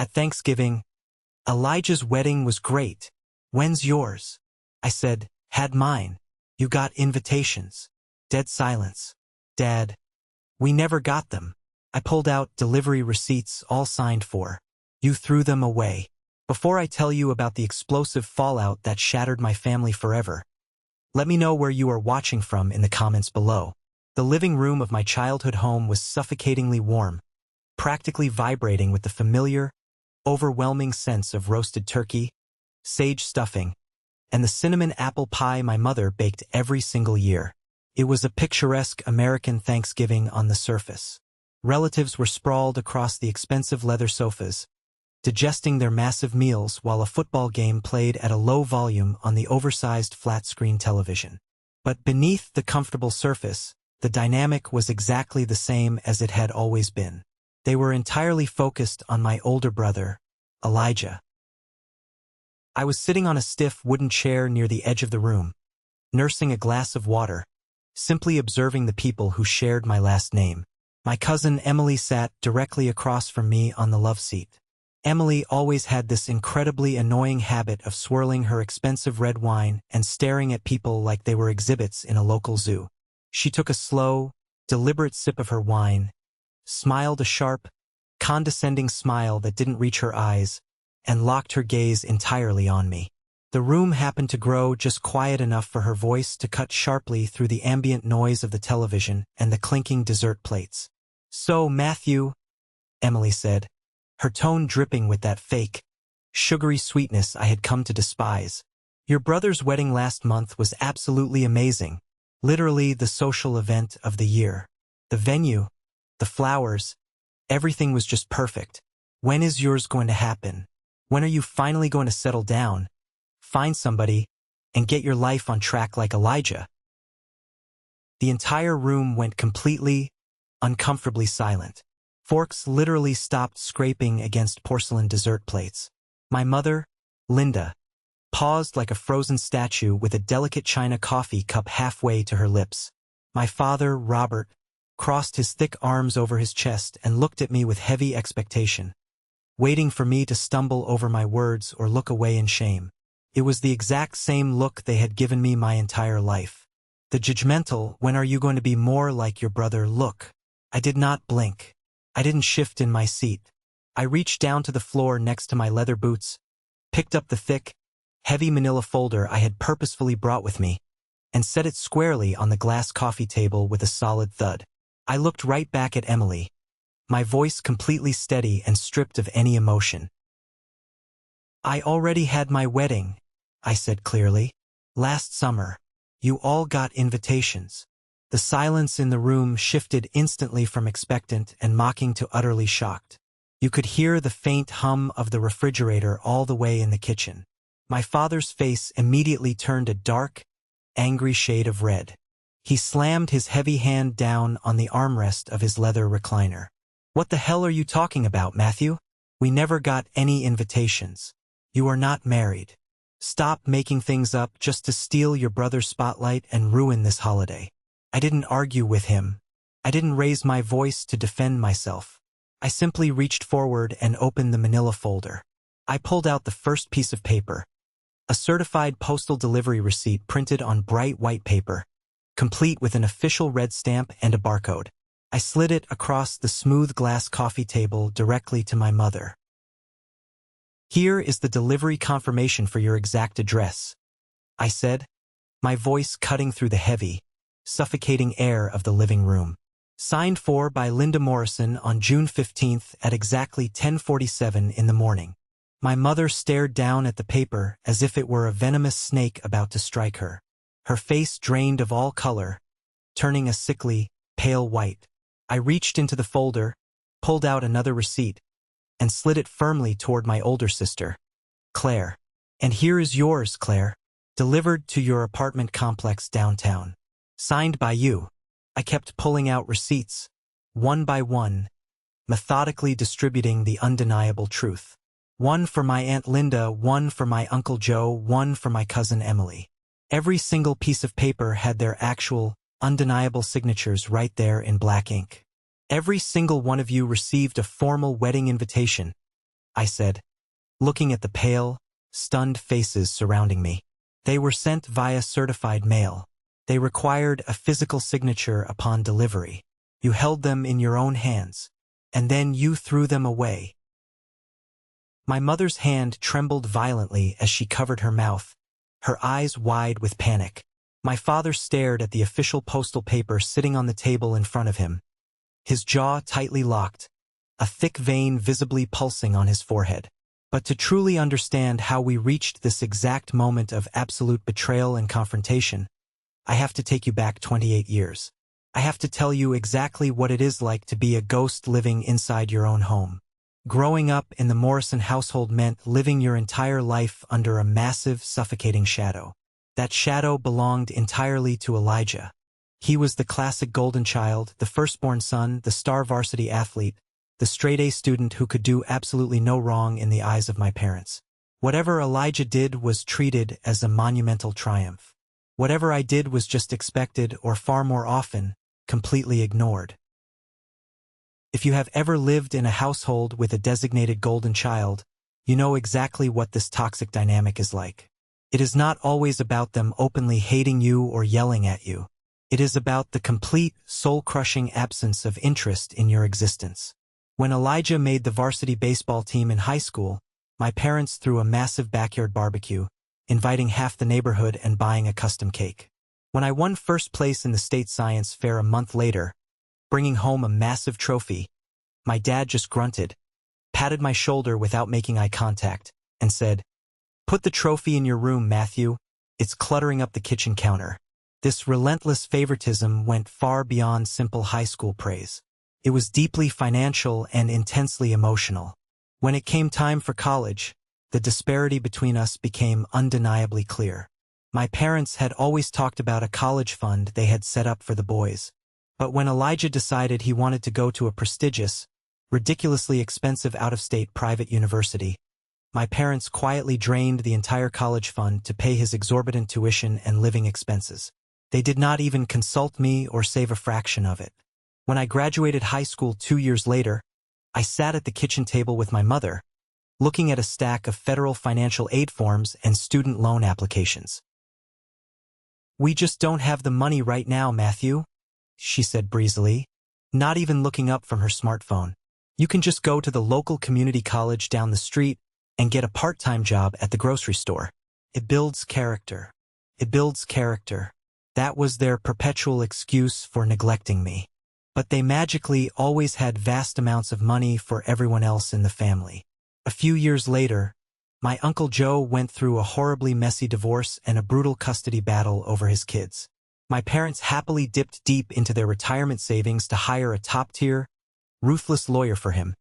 At Thanksgiving, Elijah's wedding was great. When's yours? I said, had mine. You got invitations. Dead silence. Dad, we never got them. I pulled out delivery receipts all signed for. You threw them away. Before I tell you about the explosive fallout that shattered my family forever, let me know where you are watching from in the comments below. The living room of my childhood home was suffocatingly warm, practically vibrating with the familiar, overwhelming sense of roasted turkey, sage stuffing, and the cinnamon apple pie my mother baked every single year. It was a picturesque American Thanksgiving on the surface. Relatives were sprawled across the expensive leather sofas, digesting their massive meals while a football game played at a low volume on the oversized flat-screen television. But beneath the comfortable surface, the dynamic was exactly the same as it had always been. They were entirely focused on my older brother, Elijah. I was sitting on a stiff wooden chair near the edge of the room, nursing a glass of water, simply observing the people who shared my last name. My cousin Emily sat directly across from me on the love seat. Emily always had this incredibly annoying habit of swirling her expensive red wine and staring at people like they were exhibits in a local zoo. She took a slow, deliberate sip of her wine, smiled a sharp, condescending smile that didn't reach her eyes, and locked her gaze entirely on me. The room happened to grow just quiet enough for her voice to cut sharply through the ambient noise of the television and the clinking dessert plates. "So, Matthew," Emily said, her tone dripping with that fake, sugary sweetness I had come to despise. "Your brother's wedding last month was absolutely amazing. Literally the social event of the year. The venue, the flowers, everything was just perfect. When is yours going to happen? When are you finally going to settle down, find somebody, and get your life on track like Elijah?" The entire room went completely, uncomfortably silent. Forks literally stopped scraping against porcelain dessert plates. My mother, Linda, paused like a frozen statue with a delicate china coffee cup halfway to her lips. My father, Robert, crossed his thick arms over his chest and looked at me with heavy expectation, waiting for me to stumble over my words or look away in shame. It was the exact same look they had given me my entire life. The judgmental, "When are you going to be more like your brother?" look. I did not blink. I didn't shift in my seat. I reached down to the floor next to my leather boots, picked up the thick, heavy manila folder I had purposefully brought with me, and set it squarely on the glass coffee table with a solid thud. I looked right back at Emily, my voice completely steady and stripped of any emotion. "I already had my wedding," I said clearly. "Last summer. You all got invitations." The silence in the room shifted instantly from expectant and mocking to utterly shocked. You could hear the faint hum of the refrigerator all the way in the kitchen. My father's face immediately turned a dark, angry shade of red. He slammed his heavy hand down on the armrest of his leather recliner. "What the hell are you talking about, Matthew? We never got any invitations. You are not married. Stop making things up just to steal your brother's spotlight and ruin this holiday." I didn't argue with him. I didn't raise my voice to defend myself. I simply reached forward and opened the manila folder. I pulled out the first piece of paper, a certified postal delivery receipt printed on bright white paper, complete with an official red stamp and a barcode. I slid it across the smooth glass coffee table directly to my mother. "Here is the delivery confirmation for your exact address," I said, my voice cutting through the heavy, suffocating air of the living room. "Signed for by Linda Morrison on June 15th at exactly 10:47 in the morning." My mother stared down at the paper as if it were a venomous snake about to strike her. Her face drained of all color, turning a sickly, pale white. I reached into the folder, pulled out another receipt, and slid it firmly toward my older sister, Claire. "And here is yours, Claire. Delivered to your apartment complex downtown. Signed by you." I kept pulling out receipts, one by one, methodically distributing the undeniable truth. One for my Aunt Linda, one for my Uncle Joe, one for my cousin Emily. Every single piece of paper had their actual, undeniable signatures right there in black ink. "Every single one of you received a formal wedding invitation," I said, looking at the pale, stunned faces surrounding me. They were sent via certified mail. They required a physical signature upon delivery. You held them in your own hands, and then you threw them away. My mother's hand trembled violently as she covered her mouth, her eyes wide with panic. My father stared at the official postal paper sitting on the table in front of him, his jaw tightly locked, a thick vein visibly pulsing on his forehead. But to truly understand how we reached this exact moment of absolute betrayal and confrontation, I have to take you back 28 years. I have to tell you exactly what it is like to be a ghost living inside your own home. Growing up in the Morrison household meant living your entire life under a massive, suffocating shadow. That shadow belonged entirely to Elijah. He was the classic golden child, the firstborn son, the star varsity athlete, the straight-A student who could do absolutely no wrong in the eyes of my parents. Whatever Elijah did was treated as a monumental triumph. Whatever I did was just expected, or far more often, completely ignored. If you have ever lived in a household with a designated golden child, you know exactly what this toxic dynamic is like. It is not always about them openly hating you or yelling at you. It is about the complete, soul-crushing absence of interest in your existence. When Elijah made the varsity baseball team in high school, my parents threw a massive backyard barbecue, inviting half the neighborhood and buying a custom cake. When I won first place in the state science fair a month later, bringing home a massive trophy, my dad just grunted, patted my shoulder without making eye contact, and said, "Put the trophy in your room, Matthew. It's cluttering up the kitchen counter." This relentless favoritism went far beyond simple high school praise. It was deeply financial and intensely emotional. When it came time for college, the disparity between us became undeniably clear. My parents had always talked about a college fund they had set up for the boys. But when Elijah decided he wanted to go to a prestigious, ridiculously expensive out-of-state private university, my parents quietly drained the entire college fund to pay his exorbitant tuition and living expenses. They did not even consult me or save a fraction of it. When I graduated high school 2 years later, I sat at the kitchen table with my mother, looking at a stack of federal financial aid forms and student loan applications. "We just don't have the money right now, Matthew," she said breezily, not even looking up from her smartphone. "You can just go to the local community college down the street and get a part-time job at the grocery store. It builds character. It builds character." That was their perpetual excuse for neglecting me. But they magically always had vast amounts of money for everyone else in the family. A few years later, my Uncle Joe went through a horribly messy divorce and a brutal custody battle over his kids. My parents happily dipped deep into their retirement savings to hire a top-tier, ruthless lawyer for him,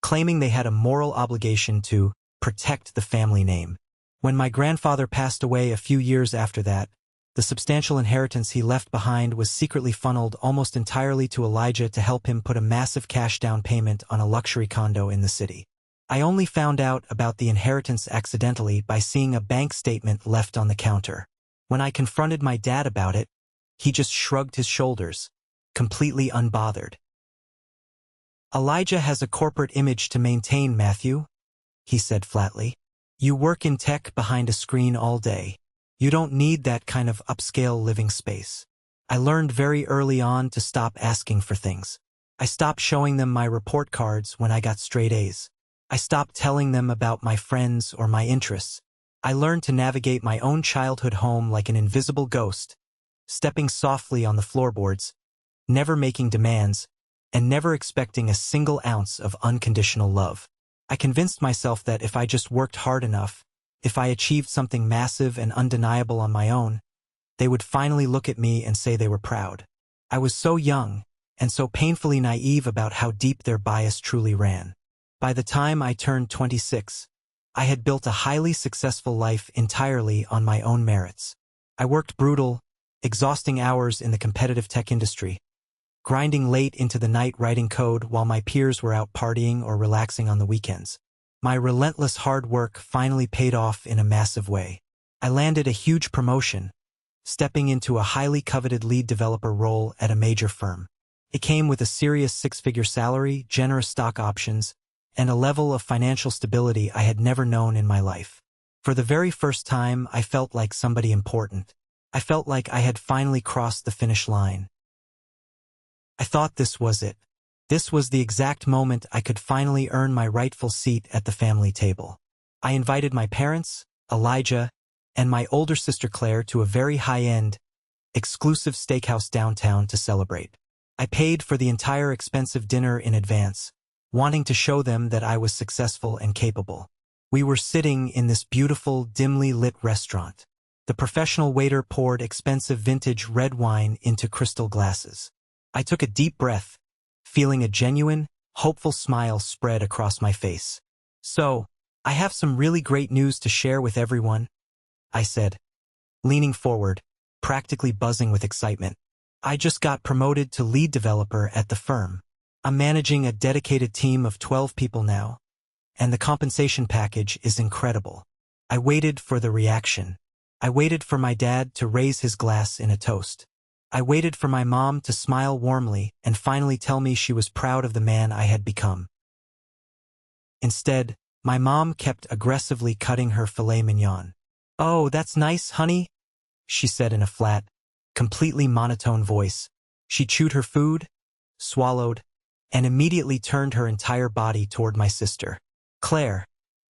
claiming they had a moral obligation to protect the family name. When my grandfather passed away a few years after that, the substantial inheritance he left behind was secretly funneled almost entirely to Elijah to help him put a massive cash down payment on a luxury condo in the city. I only found out about the inheritance accidentally by seeing a bank statement left on the counter. When I confronted my dad about it, he just shrugged his shoulders, completely unbothered. "Elijah has a corporate image to maintain, Matthew," he said flatly. "You work in tech behind a screen all day. You don't need that kind of upscale living space." I learned very early on to stop asking for things. I stopped showing them my report cards when I got straight A's. I stopped telling them about my friends or my interests. I learned to navigate my own childhood home like an invisible ghost, stepping softly on the floorboards, never making demands, and never expecting a single ounce of unconditional love. I convinced myself that if I just worked hard enough, if I achieved something massive and undeniable on my own, they would finally look at me and say they were proud. I was so young, and so painfully naive about how deep their bias truly ran. By the time I turned 26, I had built a highly successful life entirely on my own merits. I worked brutal, exhausting hours in the competitive tech industry, grinding late into the night writing code while my peers were out partying or relaxing on the weekends. My relentless hard work finally paid off in a massive way. I landed a huge promotion, stepping into a highly coveted lead developer role at a major firm. It came with a serious six-figure salary, generous stock options, and a level of financial stability I had never known in my life. For the very first time, I felt like somebody important. I felt like I had finally crossed the finish line. I thought this was it. This was the exact moment I could finally earn my rightful seat at the family table. I invited my parents, Elijah, and my older sister Claire to a very high-end, exclusive steakhouse downtown to celebrate. I paid for the entire expensive dinner in advance, wanting to show them that I was successful and capable. We were sitting in this beautiful, dimly lit restaurant. The professional waiter poured expensive vintage red wine into crystal glasses. I took a deep breath, feeling a genuine, hopeful smile spread across my face. "So, I have some really great news to share with everyone," I said, leaning forward, practically buzzing with excitement. "I just got promoted to lead developer at the firm. I'm managing a dedicated team of 12 people now, and the compensation package is incredible." I waited for the reaction. I waited for my dad to raise his glass in a toast. I waited for my mom to smile warmly and finally tell me she was proud of the man I had become. Instead, my mom kept aggressively cutting her filet mignon. "Oh, that's nice, honey," she said in a flat, completely monotone voice. She chewed her food, swallowed, and immediately turned her entire body toward my sister. "Claire,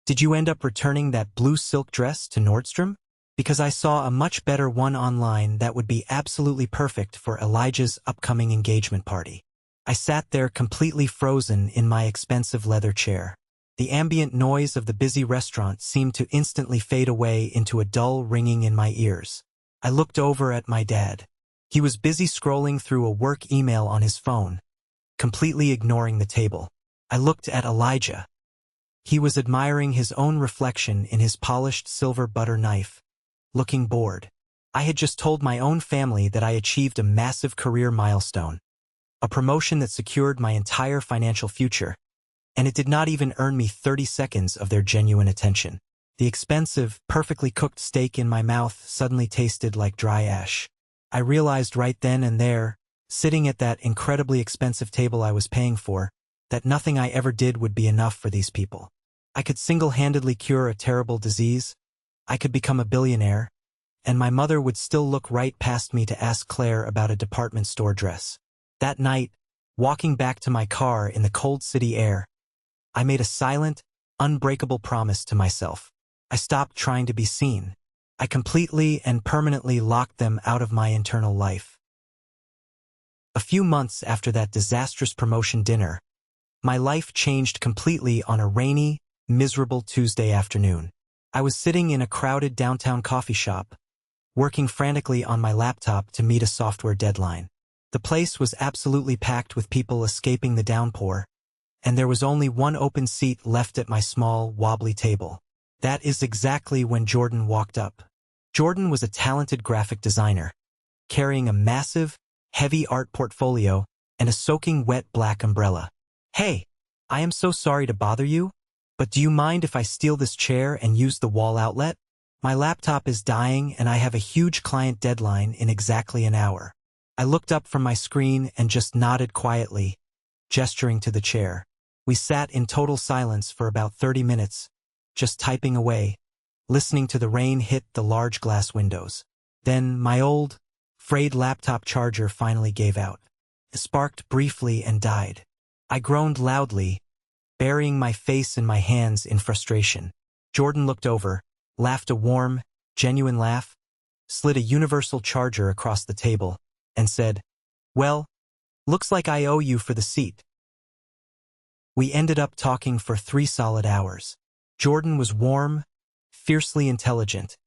did you end up returning that blue silk dress to Nordstrom? Because I saw a much better one online that would be absolutely perfect for Elijah's upcoming engagement party." I sat there completely frozen in my expensive leather chair. The ambient noise of the busy restaurant seemed to instantly fade away into a dull ringing in my ears. I looked over at my dad. He was busy scrolling through a work email on his phone, completely ignoring the table. I looked at Elijah. He was admiring his own reflection in his polished silver butter knife, looking bored. I had just told my own family that I achieved a massive career milestone, a promotion that secured my entire financial future, and it did not even earn me 30 seconds of their genuine attention. The expensive, perfectly cooked steak in my mouth suddenly tasted like dry ash. I realized right then and there, sitting at that incredibly expensive table I was paying for, that nothing I ever did would be enough for these people. I could single-handedly cure a terrible disease, I could become a billionaire, and my mother would still look right past me to ask Claire about a department store dress. That night, walking back to my car in the cold city air, I made a silent, unbreakable promise to myself. I stopped trying to be seen. I completely and permanently locked them out of my internal life. A few months after that disastrous promotion dinner, my life changed completely on a rainy, miserable Tuesday afternoon. I was sitting in a crowded downtown coffee shop, working frantically on my laptop to meet a software deadline. The place was absolutely packed with people escaping the downpour, and there was only one open seat left at my small, wobbly table. That is exactly when Jordan walked up. Jordan was a talented graphic designer, carrying a massive, heavy art portfolio and a soaking wet black umbrella. "Hey, I am so sorry to bother you, but do you mind if I steal this chair and use the wall outlet? My laptop is dying and I have a huge client deadline in exactly an hour." I looked up from my screen and just nodded quietly, gesturing to the chair. We sat in total silence for about 30 minutes, just typing away, listening to the rain hit the large glass windows. Then my old, frayed laptop charger finally gave out. It sparked briefly and died. I groaned loudly, burying my face in my hands in frustration. Jordan looked over, laughed a warm, genuine laugh, slid a universal charger across the table, and said, "Well, looks like I owe you for the seat." We ended up talking for 3 solid hours. Jordan was warm, fiercely intelligent,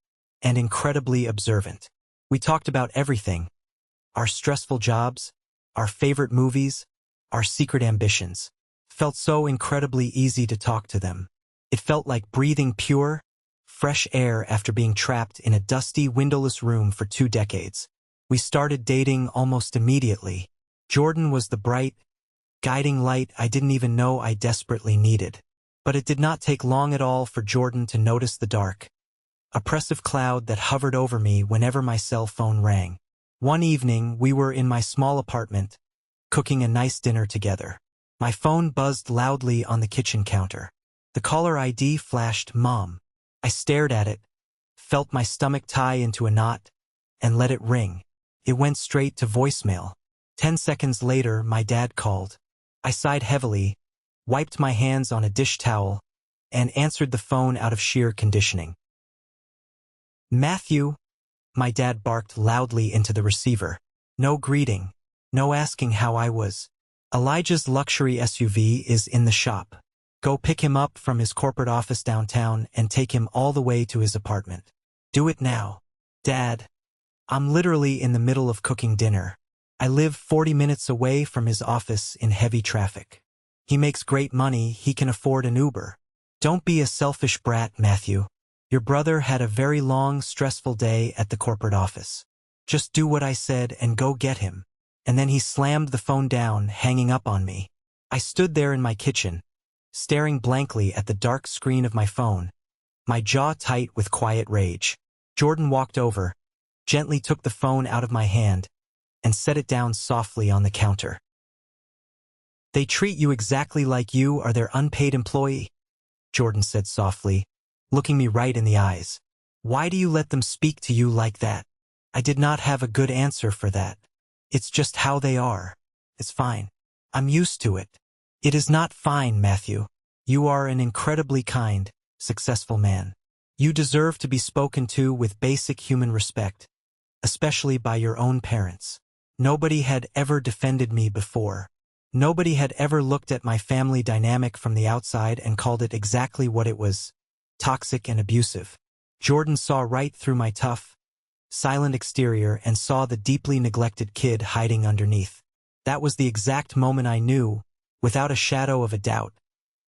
and incredibly observant. We talked about everything: our stressful jobs, our favorite movies, our secret ambitions. Felt so incredibly easy to talk to them. It felt like breathing pure, fresh air after being trapped in a dusty, windowless room for 2 decades. We started dating almost immediately. Jordan was the bright, guiding light I didn't even know I desperately needed. But it did not take long at all for Jordan to notice the dark, oppressive cloud that hovered over me whenever my cell phone rang. One evening, we were in my small apartment, cooking a nice dinner together. My phone buzzed loudly on the kitchen counter. The caller ID flashed Mom. I stared at it, felt my stomach tie into a knot, and let it ring. It went straight to voicemail. 10 seconds later, my dad called. I sighed heavily, wiped my hands on a dish towel, and answered the phone out of sheer conditioning. Matthew, my dad barked loudly into the receiver. No greeting, no asking how I was. Elijah's luxury SUV is in the shop. Go pick him up from his corporate office downtown and take him all the way to his apartment. Do it now. Dad, I'm literally in the middle of cooking dinner. I live 40 minutes away from his office in heavy traffic. He makes great money, he can afford an Uber. Don't be a selfish brat, Matthew. Your brother had a very long, stressful day at the corporate office. Just do what I said and go get him. And then he slammed the phone down, hanging up on me. I stood there in my kitchen, staring blankly at the dark screen of my phone, my jaw tight with quiet rage. Jordan walked over, gently took the phone out of my hand, and set it down softly on the counter. They treat you exactly like you are their unpaid employee, Jordan said softly, looking me right in the eyes. Why do you let them speak to you like that? I did not have a good answer for that. It's just how they are. It's fine. I'm used to it. It is not fine, Matthew. You are an incredibly kind, successful man. You deserve to be spoken to with basic human respect, especially by your own parents. Nobody had ever defended me before. Nobody had ever looked at my family dynamic from the outside and called it exactly what it was, toxic and abusive. Jordan saw right through my tough, silent exterior and saw the deeply neglected kid hiding underneath. That was the exact moment I knew, without a shadow of a doubt,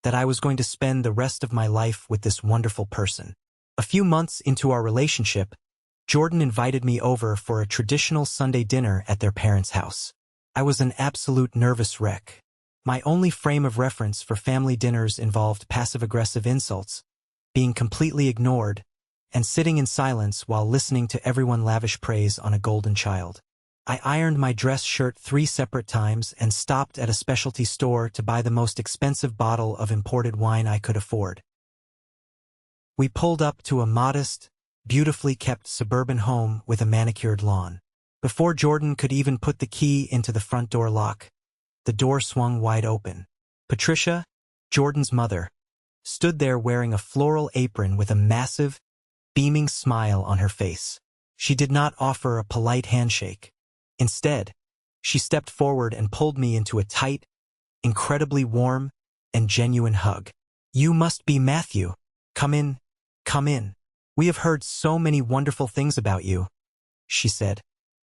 that I was going to spend the rest of my life with this wonderful person. A few months into our relationship, Jordan invited me over for a traditional Sunday dinner at their parents' house. I was an absolute nervous wreck. My only frame of reference for family dinners involved passive-aggressive insults, being completely ignored, and sitting in silence while listening to everyone lavish praise on a golden child. I ironed my dress shirt 3 separate times and stopped at a specialty store to buy the most expensive bottle of imported wine I could afford. We pulled up to a modest, beautifully kept suburban home with a manicured lawn. Before Jordan could even put the key into the front door lock, the door swung wide open. Patricia, Jordan's mother, stood there wearing a floral apron with a massive, beaming smile on her face. She did not offer a polite handshake. Instead, she stepped forward and pulled me into a tight, incredibly warm, and genuine hug. You must be Matthew. Come in, come in. We have heard so many wonderful things about you, she said,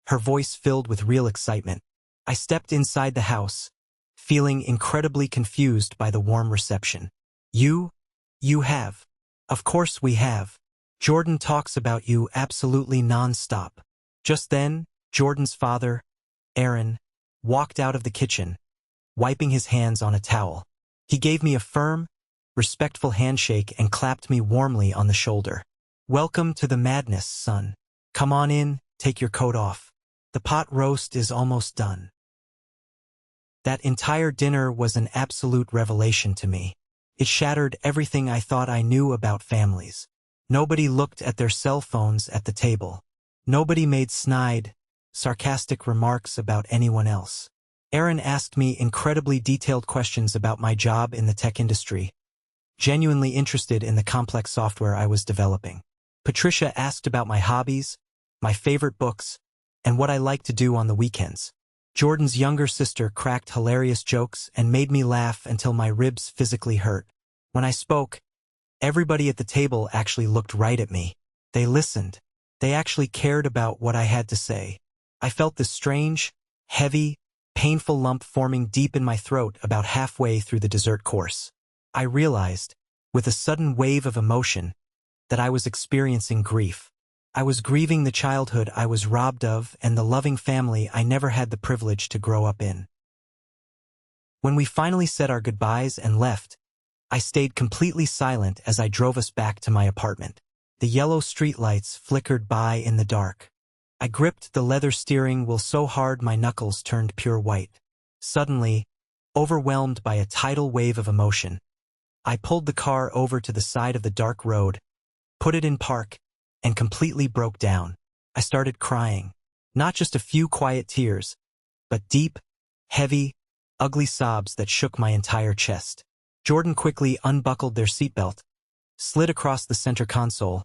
her voice filled with real excitement. I stepped inside the house, feeling incredibly confused by the warm reception. You have. Of course we have. Jordan talks about you absolutely non-stop. Just then, Jordan's father, Aaron, walked out of the kitchen, wiping his hands on a towel. He gave me a firm, respectful handshake and clapped me warmly on the shoulder. Welcome to the madness, son. Come on in, take your coat off. The pot roast is almost done. That entire dinner was an absolute revelation to me. It shattered everything I thought I knew about families. Nobody looked at their cell phones at the table. Nobody made snide, sarcastic remarks about anyone else. Aaron asked me incredibly detailed questions about my job in the tech industry, genuinely interested in the complex software I was developing. Patricia asked about my hobbies, my favorite books, and what I like to do on the weekends. Jordan's younger sister cracked hilarious jokes and made me laugh until my ribs physically hurt. When I spoke, everybody at the table actually looked right at me. They listened. They actually cared about what I had to say. I felt this strange, heavy, painful lump forming deep in my throat about halfway through the dessert course. I realized, with a sudden wave of emotion, that I was experiencing grief. I was grieving the childhood I was robbed of and the loving family I never had the privilege to grow up in. When we finally said our goodbyes and left, I stayed completely silent as I drove us back to my apartment. The yellow streetlights flickered by in the dark. I gripped the leather steering wheel so hard my knuckles turned pure white. Suddenly, overwhelmed by a tidal wave of emotion. I pulled the car over to the side of the dark road, put it in park, and completely broke down. I started crying. Not just a few quiet tears, but deep, heavy, ugly sobs that shook my entire chest. Jordan quickly unbuckled their seatbelt, slid across the center console,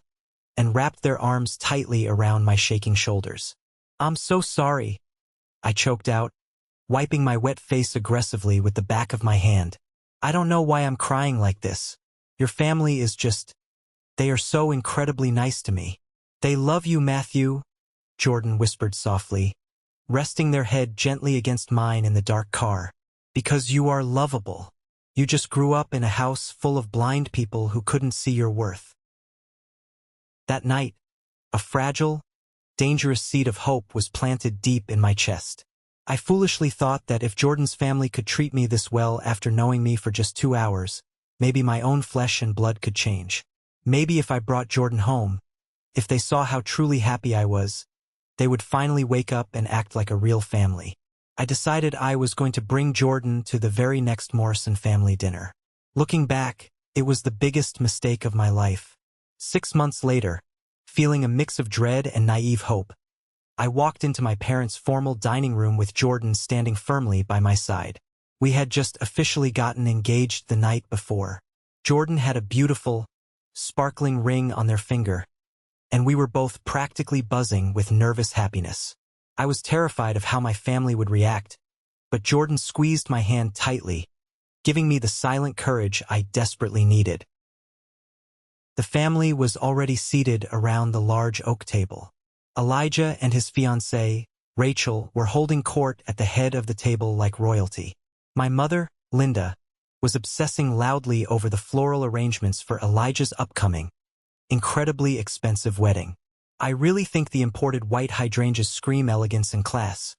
and wrapped their arms tightly around my shaking shoulders. "I'm so sorry," I choked out, wiping my wet face aggressively with the back of my hand. "I don't know why I'm crying like this. Your family is just... they are so incredibly nice to me." "They love you, Matthew," Jordan whispered softly, resting their head gently against mine in the dark car. "Because you are lovable. You just grew up in a house full of blind people who couldn't see your worth." That night, a fragile, dangerous seed of hope was planted deep in my chest. I foolishly thought that if Jordan's family could treat me this well after knowing me for just 2 hours, maybe my own flesh and blood could change. Maybe if I brought Jordan home, if they saw how truly happy I was, they would finally wake up and act like a real family. I decided I was going to bring Jordan to the very next Morrison family dinner. Looking back, it was the biggest mistake of my life. 6 months later, feeling a mix of dread and naive hope, I walked into my parents' formal dining room with Jordan standing firmly by my side. We had just officially gotten engaged the night before. Jordan had a beautiful, sparkling ring on their finger, and we were both practically buzzing with nervous happiness. I was terrified of how my family would react, but Jordan squeezed my hand tightly, giving me the silent courage I desperately needed. The family was already seated around the large oak table. Elijah and his fiancée, Rachel, were holding court at the head of the table like royalty. My mother, Linda, was obsessing loudly over the floral arrangements for Elijah's upcoming, incredibly expensive wedding. "I really think the imported white hydrangeas scream elegance and class,"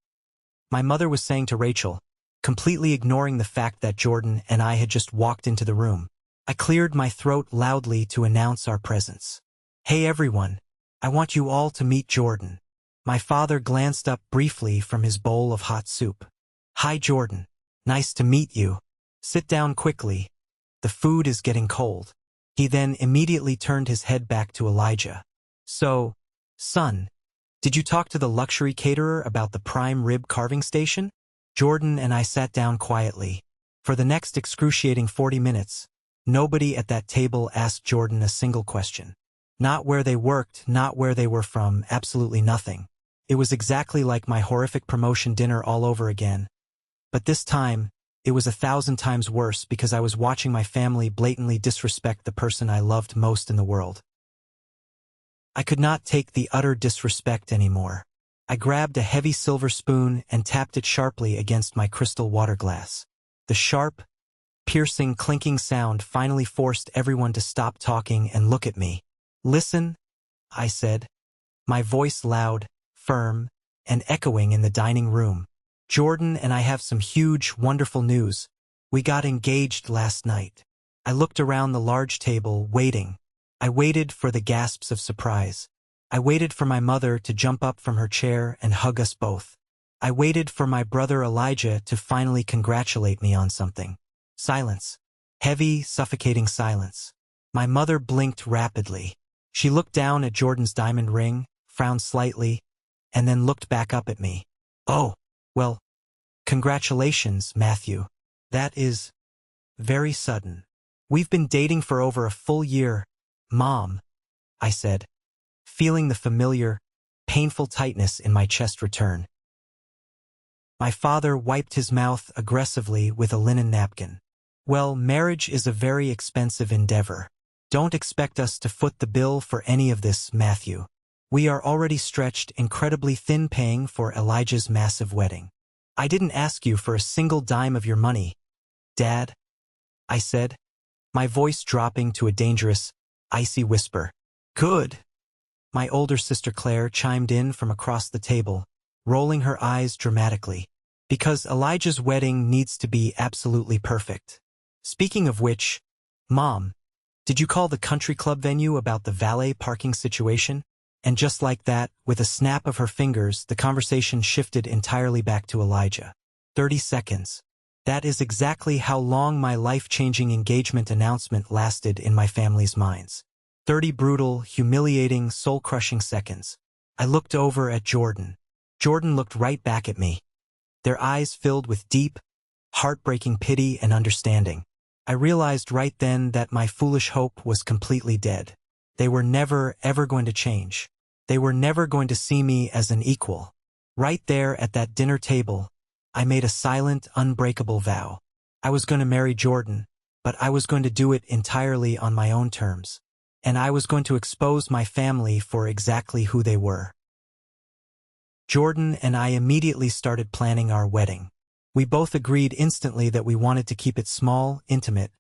my mother was saying to Rachel, completely ignoring the fact that Jordan and I had just walked into the room. I cleared my throat loudly to announce our presence. "Hey everyone, I want you all to meet Jordan." My father glanced up briefly from his bowl of hot soup. "Hi Jordan. Nice to meet you. Sit down quickly. The food is getting cold." He then immediately turned his head back to Elijah. "So, son, did you talk to the luxury caterer about the prime rib carving station?" Jordan and I sat down quietly. For the next excruciating 40 minutes, nobody at that table asked Jordan a single question. Not where they worked, not where they were from, absolutely nothing. It was exactly like my horrific promotion dinner all over again. But this time, it was 1,000 times worse because I was watching my family blatantly disrespect the person I loved most in the world. I could not take the utter disrespect anymore. I grabbed a heavy silver spoon and tapped it sharply against my crystal water glass. The sharp, piercing, clinking sound finally forced everyone to stop talking and look at me. "Listen," I said, my voice loud, firm, and echoing in the dining room. "Jordan and I have some huge, wonderful news. We got engaged last night." I looked around the large table, waiting. I waited for the gasps of surprise. I waited for my mother to jump up from her chair and hug us both. I waited for my brother Elijah to finally congratulate me on something. Silence. Heavy, suffocating silence. My mother blinked rapidly. She looked down at Jordan's diamond ring, frowned slightly, and then looked back up at me. "Oh, well, congratulations, Matthew. That is very sudden. We've been dating for over a full year, Mom," I said, feeling the familiar, painful tightness in my chest return. My father wiped his mouth aggressively with a linen napkin. "Well, marriage is a very expensive endeavor. Don't expect us to foot the bill for any of this, Matthew. We are already stretched incredibly thin paying for Elijah's massive wedding. I didn't ask you for a single dime of your money, Dad," I said, my voice dropping to a dangerous, icy whisper. "Good," my older sister Claire chimed in from across the table, rolling her eyes dramatically. "Because Elijah's wedding needs to be absolutely perfect. Speaking of which, Mom, did you call the country club venue about the valet parking situation?" And just like that, with a snap of her fingers, the conversation shifted entirely back to Elijah. 30 seconds. That is exactly how long my life-changing engagement announcement lasted in my family's minds. 30 brutal, humiliating, soul-crushing seconds. I looked over at Jordan. Jordan looked right back at me, their eyes filled with deep, heartbreaking pity and understanding. I realized right then that my foolish hope was completely dead. They were never, ever going to change. They were never going to see me as an equal. Right there at that dinner table, I made a silent, unbreakable vow. I was going to marry Jordan, but I was going to do it entirely on my own terms. And I was going to expose my family for exactly who they were. Jordan and I immediately started planning our wedding. We both agreed instantly that we wanted to keep it small, intimate,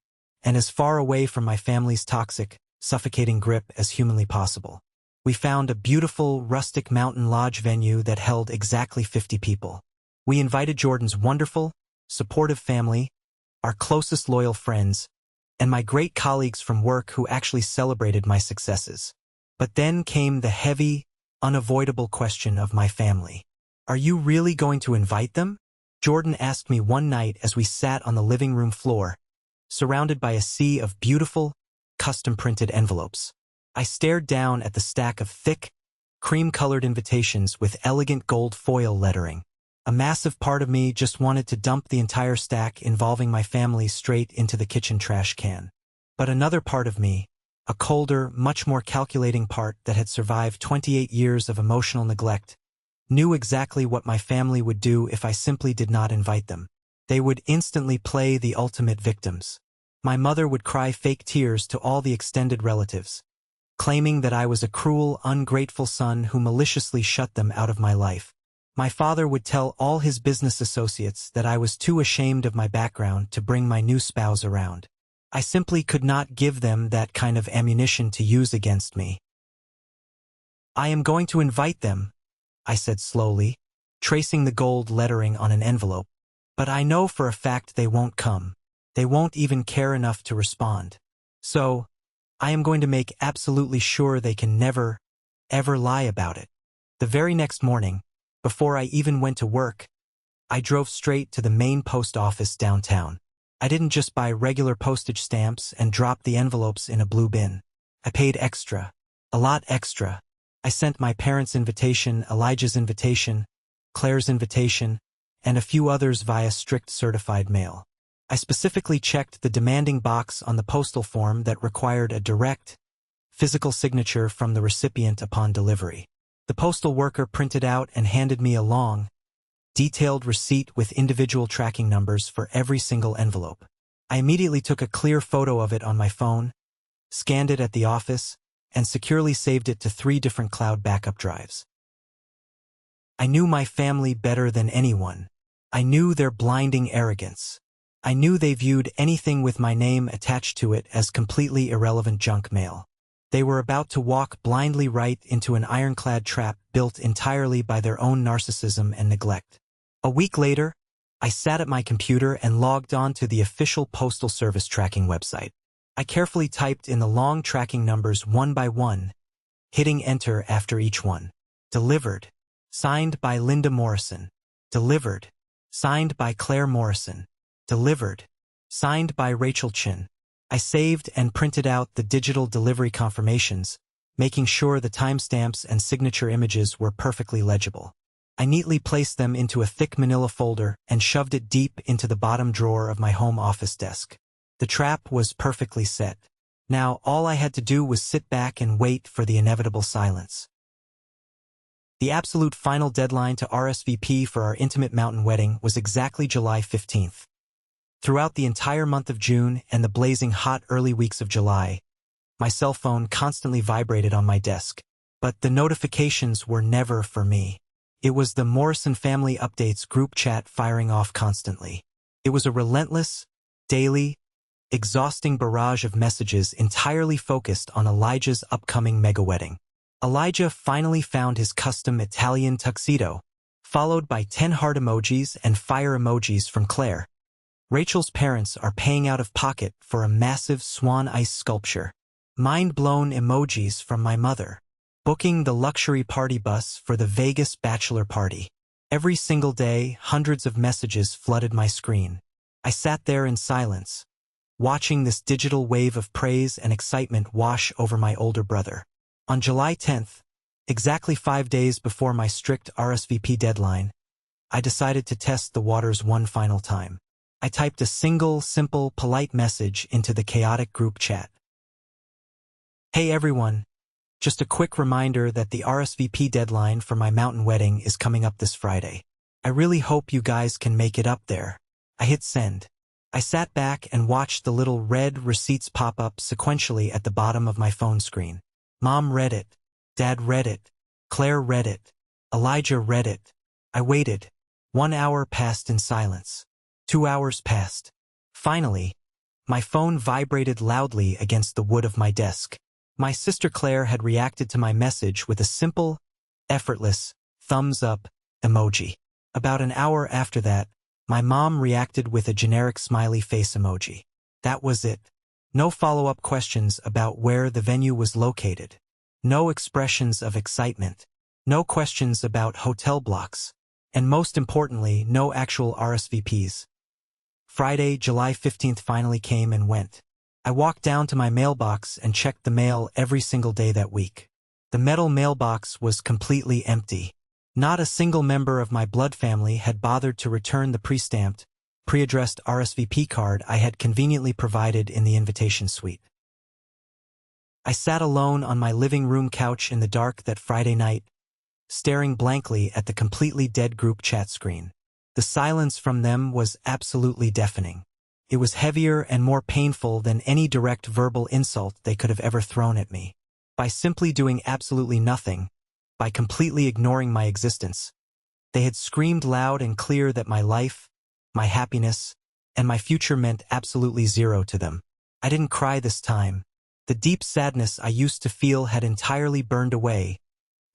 and as far away from my family's toxic, suffocating grip as humanly possible. We found a beautiful, rustic mountain lodge venue that held exactly 50 people. We invited Jordan's wonderful, supportive family, our closest loyal friends, and my great colleagues from work who actually celebrated my successes. But then came the heavy, unavoidable question of my family. Are you really going to invite them? Jordan asked me one night as we sat on the living room floor, surrounded by a sea of beautiful, custom-printed envelopes. I stared down at the stack of thick, cream-colored invitations with elegant gold foil lettering. A massive part of me just wanted to dump the entire stack involving my family straight into the kitchen trash can. But another part of me, a colder, much more calculating part that had survived 28 years of emotional neglect, knew exactly what my family would do if I simply did not invite them. They would instantly play the ultimate victims. My mother would cry fake tears to all the extended relatives, claiming that I was a cruel, ungrateful son who maliciously shut them out of my life. My father would tell all his business associates that I was too ashamed of my background to bring my new spouse around. I simply could not give them that kind of ammunition to use against me. I am going to invite them, I said slowly, tracing the gold lettering on an envelope. But I know for a fact they won't come. They won't even care enough to respond. So, I am going to make absolutely sure they can never, ever lie about it. The very next morning, before I even went to work, I drove straight to the main post office downtown. I didn't just buy regular postage stamps and drop the envelopes in a blue bin. I paid extra, a lot extra. I sent my parents' invitation, Elijah's invitation, Claire's invitation, and a few others via strict certified mail. I specifically checked the demanding box on the postal form that required a direct, physical signature from the recipient upon delivery. The postal worker printed out and handed me a long, detailed receipt with individual tracking numbers for every single envelope. I immediately took a clear photo of it on my phone, scanned it at the office, and securely saved it to 3 different cloud backup drives. I knew my family better than anyone. I knew their blinding arrogance. I knew they viewed anything with my name attached to it as completely irrelevant junk mail. They were about to walk blindly right into an ironclad trap built entirely by their own narcissism and neglect. A week later, I sat at my computer and logged on to the official Postal Service tracking website. I carefully typed in the long tracking numbers one by one, hitting enter after each one. Delivered. Signed by Linda Morrison. Delivered. Signed by Claire Morrison. Delivered. Signed by Rachel Chin. I saved and printed out the digital delivery confirmations, making sure the timestamps and signature images were perfectly legible. I neatly placed them into a thick manila folder and shoved it deep into the bottom drawer of my home office desk. The trap was perfectly set. Now all I had to do was sit back and wait for the inevitable silence. The absolute final deadline to RSVP for our intimate mountain wedding was exactly July 15th. Throughout the entire month of June and the blazing hot early weeks of July, my cell phone constantly vibrated on my desk, but the notifications were never for me. It was the Morrison Family Updates group chat firing off constantly. It was a relentless, daily, exhausting barrage of messages entirely focused on Elijah's upcoming mega wedding. Elijah finally found his custom Italian tuxedo, followed by 10 heart emojis and fire emojis from Claire. Rachel's parents are paying out of pocket for a massive swan ice sculpture. Mind-blown emojis from my mother. Booking the luxury party bus for the Vegas bachelor party. Every single day, hundreds of messages flooded my screen. I sat there in silence, watching this digital wave of praise and excitement wash over my older brother. On July 10th, exactly 5 days before my strict RSVP deadline, I decided to test the waters one final time. I typed a single, simple, polite message into the chaotic group chat. Hey everyone, just a quick reminder that the RSVP deadline for my mountain wedding is coming up this Friday. I really hope you guys can make it up there. I hit send. I sat back and watched the little red receipts pop up sequentially at the bottom of my phone screen. Mom read it. Dad read it. Claire read it. Elijah read it. I waited. 1 hour passed in silence. 2 hours passed. Finally, my phone vibrated loudly against the wood of my desk. My sister Claire had reacted to my message with a simple, effortless, thumbs up emoji. About an hour after that, my mom reacted with a generic smiley face emoji. That was it. No follow-up questions about where the venue was located. No expressions of excitement. No questions about hotel blocks. And most importantly, no actual RSVPs. Friday, July 15th finally came and went. I walked down to my mailbox and checked the mail every single day that week. The metal mailbox was completely empty. Not a single member of my blood family had bothered to return the pre-stamped, pre-addressed RSVP card I had conveniently provided in the invitation suite. I sat alone on my living room couch in the dark that Friday night, staring blankly at the completely dead group chat screen. The silence from them was absolutely deafening. It was heavier and more painful than any direct verbal insult they could have ever thrown at me. By simply doing absolutely nothing, by completely ignoring my existence, they had screamed loud and clear that my life, my happiness, and my future meant absolutely zero to them. I didn't cry this time. The deep sadness I used to feel had entirely burned away,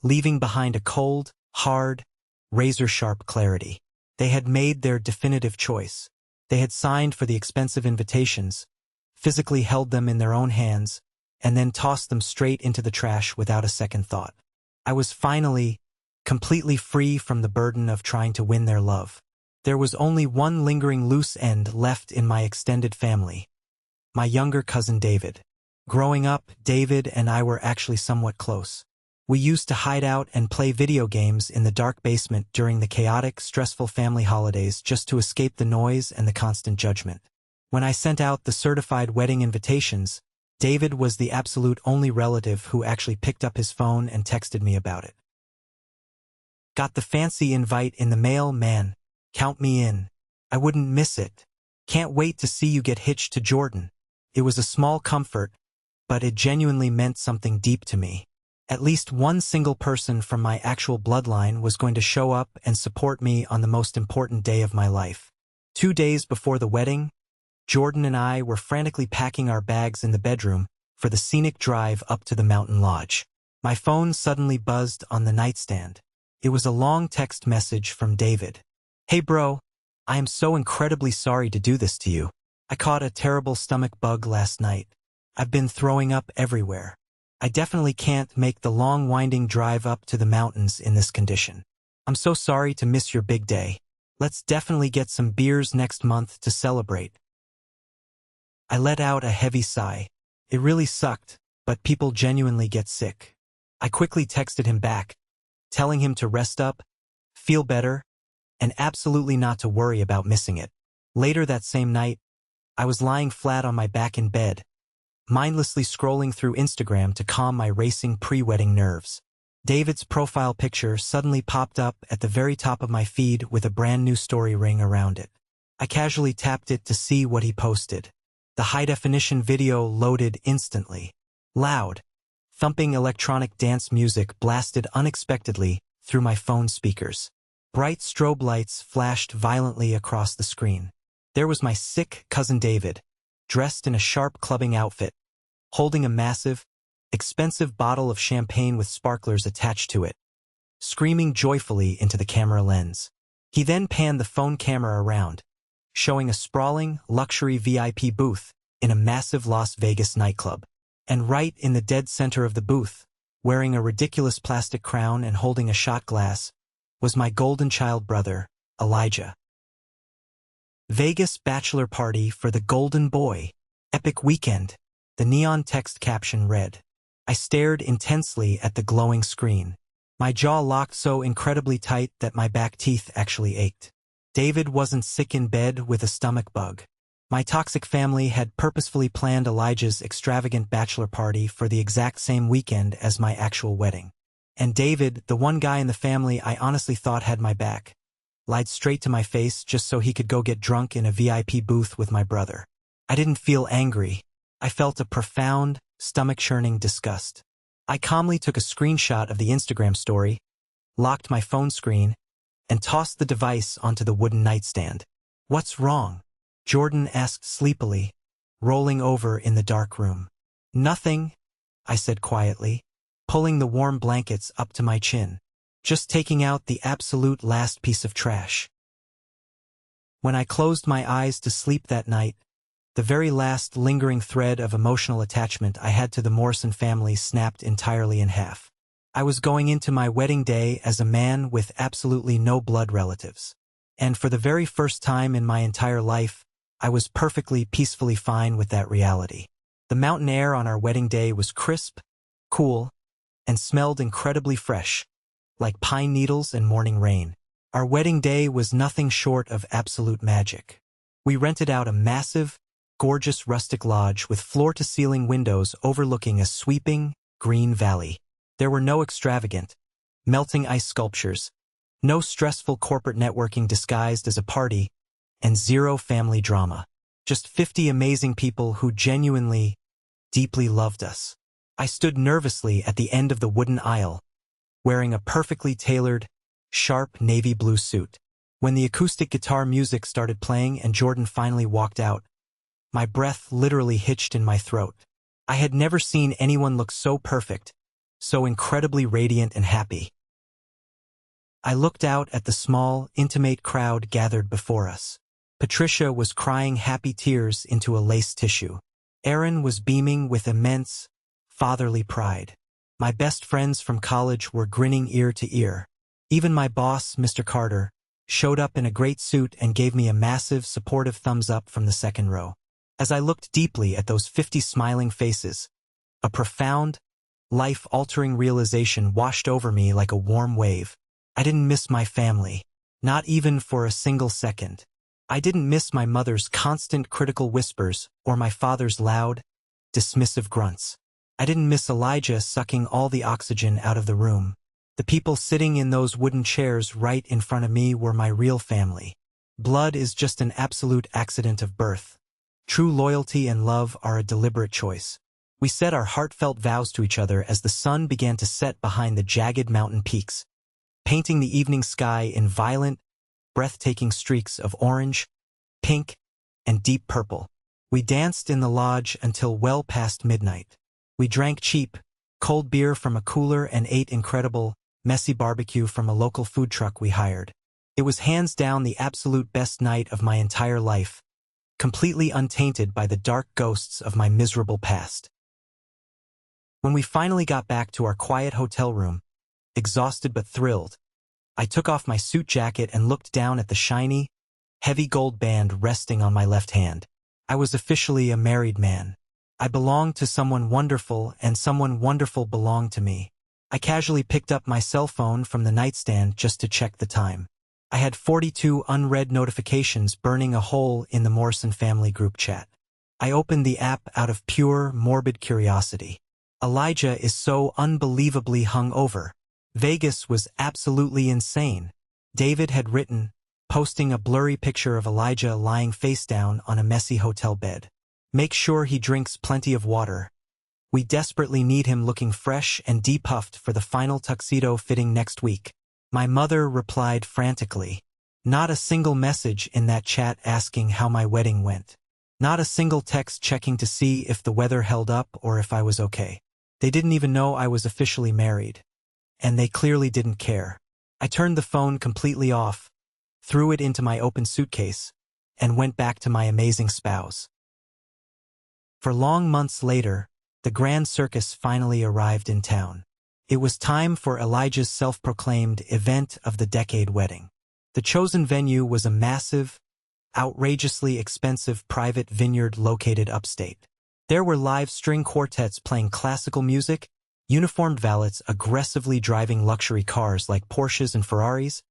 leaving behind a cold, hard, razor-sharp clarity. They had made their definitive choice. They had signed for the expensive invitations, physically held them in their own hands, and then tossed them straight into the trash without a second thought. I was finally, completely free from the burden of trying to win their love. There was only one lingering loose end left in my extended family. My younger cousin David. Growing up, David and I were actually somewhat close. We used to hide out and play video games in the dark basement during the chaotic, stressful family holidays just to escape the noise and the constant judgment. When I sent out the certified wedding invitations, David was the absolute only relative who actually picked up his phone and texted me about it. Got the fancy invite in the mail, man. Count me in. I wouldn't miss it. Can't wait to see you get hitched to Jordan. It was a small comfort, but it genuinely meant something deep to me. At least one single person from my actual bloodline was going to show up and support me on the most important day of my life. 2 days before the wedding, Jordan and I were frantically packing our bags in the bedroom for the scenic drive up to the mountain lodge. My phone suddenly buzzed on the nightstand. It was a long text message from David. Hey bro, I am so incredibly sorry to do this to you. I caught a terrible stomach bug last night. I've been throwing up everywhere. I definitely can't make the long winding drive up to the mountains in this condition. I'm so sorry to miss your big day. Let's definitely get some beers next month to celebrate. I let out a heavy sigh. It really sucked, but people genuinely get sick. I quickly texted him back, telling him to rest up, feel better, and absolutely not to worry about missing it. Later that same night, I was lying flat on my back in bed, mindlessly scrolling through Instagram to calm my racing pre-wedding nerves. David's profile picture suddenly popped up at the very top of my feed with a brand new story ring around it. I casually tapped it to see what he posted. The high-definition video loaded instantly. Loud, thumping electronic dance music blasted unexpectedly through my phone speakers. Bright strobe lights flashed violently across the screen. There was my sick cousin David, dressed in a sharp clubbing outfit, holding a massive, expensive bottle of champagne with sparklers attached to it, screaming joyfully into the camera lens. He then panned the phone camera around, showing a sprawling, luxury VIP booth in a massive Las Vegas nightclub. And right in the dead center of the booth, wearing a ridiculous plastic crown and holding a shot glass, was my golden child brother, Elijah. Vegas bachelor party for the golden boy. Epic weekend. The neon text caption read. I stared intensely at the glowing screen. My jaw locked so incredibly tight that my back teeth actually ached. David wasn't sick in bed with a stomach bug. My toxic family had purposefully planned Elijah's extravagant bachelor party for the exact same weekend as my actual wedding. And David, the one guy in the family I honestly thought had my back, lied straight to my face just so he could go get drunk in a VIP booth with my brother. I didn't feel angry. I felt a profound, stomach-churning disgust. I calmly took a screenshot of the Instagram story, locked my phone screen, and tossed the device onto the wooden nightstand. What's wrong? Jordan asked sleepily, rolling over in the dark room. Nothing, I said quietly, pulling the warm blankets up to my chin. Just taking out the absolute last piece of trash. When I closed my eyes to sleep that night, the very last lingering thread of emotional attachment I had to the Morrison family snapped entirely in half. I was going into my wedding day as a man with absolutely no blood relatives. And for the very first time in my entire life, I was perfectly peacefully fine with that reality. The mountain air on our wedding day was crisp, cool, and smelled incredibly fresh, like pine needles and morning rain. Our wedding day was nothing short of absolute magic. We rented out a massive, gorgeous rustic lodge with floor-to-ceiling windows overlooking a sweeping, green valley. There were no extravagant, melting ice sculptures, no stressful corporate networking disguised as a party, and zero family drama. Just 50 amazing people who genuinely, deeply loved us. I stood nervously at the end of the wooden aisle, wearing a perfectly tailored, sharp navy blue suit. When the acoustic guitar music started playing and Jordan finally walked out, my breath literally hitched in my throat. I had never seen anyone look so perfect, so incredibly radiant and happy. I looked out at the small, intimate crowd gathered before us. Patricia was crying happy tears into a lace tissue. Aaron was beaming with immense, fatherly pride. My best friends from college were grinning ear to ear. Even my boss, Mr. Carter, showed up in a great suit and gave me a massive, supportive thumbs up from the second row. As I looked deeply at those 50 smiling faces, a profound, life-altering realization washed over me like a warm wave. I didn't miss my family, not even for a single second. I didn't miss my mother's constant critical whispers or my father's loud, dismissive grunts. I didn't miss Elijah sucking all the oxygen out of the room. The people sitting in those wooden chairs right in front of me were my real family. Blood is just an absolute accident of birth. True loyalty and love are a deliberate choice. We said our heartfelt vows to each other as the sun began to set behind the jagged mountain peaks, painting the evening sky in violent, breathtaking streaks of orange, pink, and deep purple. We danced in the lodge until well past midnight. We drank cheap, cold beer from a cooler and ate incredible, messy barbecue from a local food truck we hired. It was hands down the absolute best night of my entire life, completely untainted by the dark ghosts of my miserable past. When we finally got back to our quiet hotel room, exhausted but thrilled, I took off my suit jacket and looked down at the shiny, heavy gold band resting on my left hand. I was officially a married man. I belonged to someone wonderful, and someone wonderful belonged to me. I casually picked up my cell phone from the nightstand just to check the time. I had 42 unread notifications burning a hole in the Morrison family group chat. I opened the app out of pure, morbid curiosity. Elijah is so unbelievably hungover. Vegas was absolutely insane. David had written, posting a blurry picture of Elijah lying face down on a messy hotel bed. Make sure he drinks plenty of water. We desperately need him looking fresh and depuffed for the final tuxedo fitting next week. My mother replied frantically. Not a single message in that chat asking how my wedding went. Not a single text checking to see if the weather held up or if I was okay. They didn't even know I was officially married. And they clearly didn't care. I turned the phone completely off, threw it into my open suitcase, and went back to my amazing spouse. For long months later, the Grand Circus finally arrived in town. It was time for Elijah's self-proclaimed event of the decade wedding. The chosen venue was a massive, outrageously expensive private vineyard located upstate. There were live string quartets playing classical music, uniformed valets aggressively driving luxury cars like Porsches and Ferraris,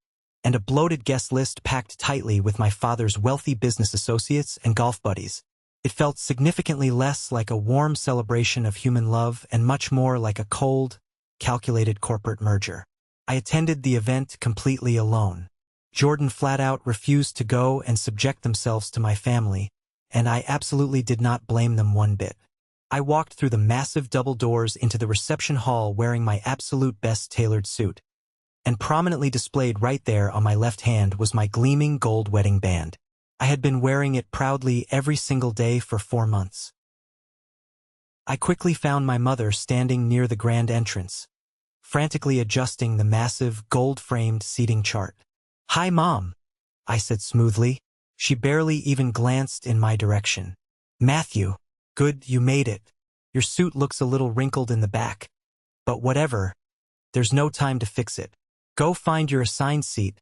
and a bloated guest list packed tightly with my father's wealthy business associates and golf buddies. It felt significantly less like a warm celebration of human love and much more like a cold, calculated corporate merger. I attended the event completely alone. Jordan flat out refused to go and subject themselves to my family, and I absolutely did not blame them one bit. I walked through the massive double doors into the reception hall wearing my absolute best tailored suit, and prominently displayed right there on my left hand was my gleaming gold wedding band. I had been wearing it proudly every single day for 4 months. I quickly found my mother standing near the grand entrance, frantically adjusting the massive, gold-framed seating chart. "Hi, Mom," I said smoothly. She barely even glanced in my direction. "Matthew, good, you made it. Your suit looks a little wrinkled in the back. But whatever, there's no time to fix it. Go find your assigned seat.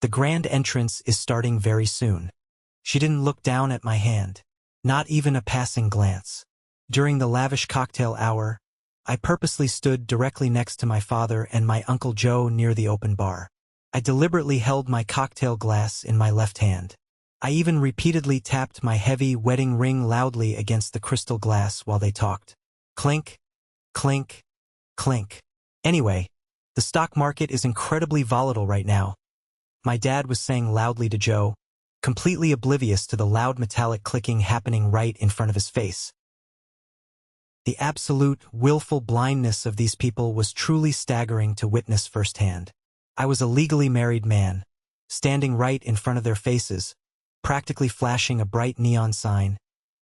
The grand entrance is starting very soon." She didn't look down at my hand, not even a passing glance. During the lavish cocktail hour, I purposely stood directly next to my father and my Uncle Joe near the open bar. I deliberately held my cocktail glass in my left hand. I even repeatedly tapped my heavy wedding ring loudly against the crystal glass while they talked. Clink, clink, clink. "Anyway, the stock market is incredibly volatile right now," my dad was saying loudly to Joe, completely oblivious to the loud metallic clicking happening right in front of his face. The absolute, willful blindness of these people was truly staggering to witness firsthand. I was a legally married man, standing right in front of their faces, practically flashing a bright neon sign,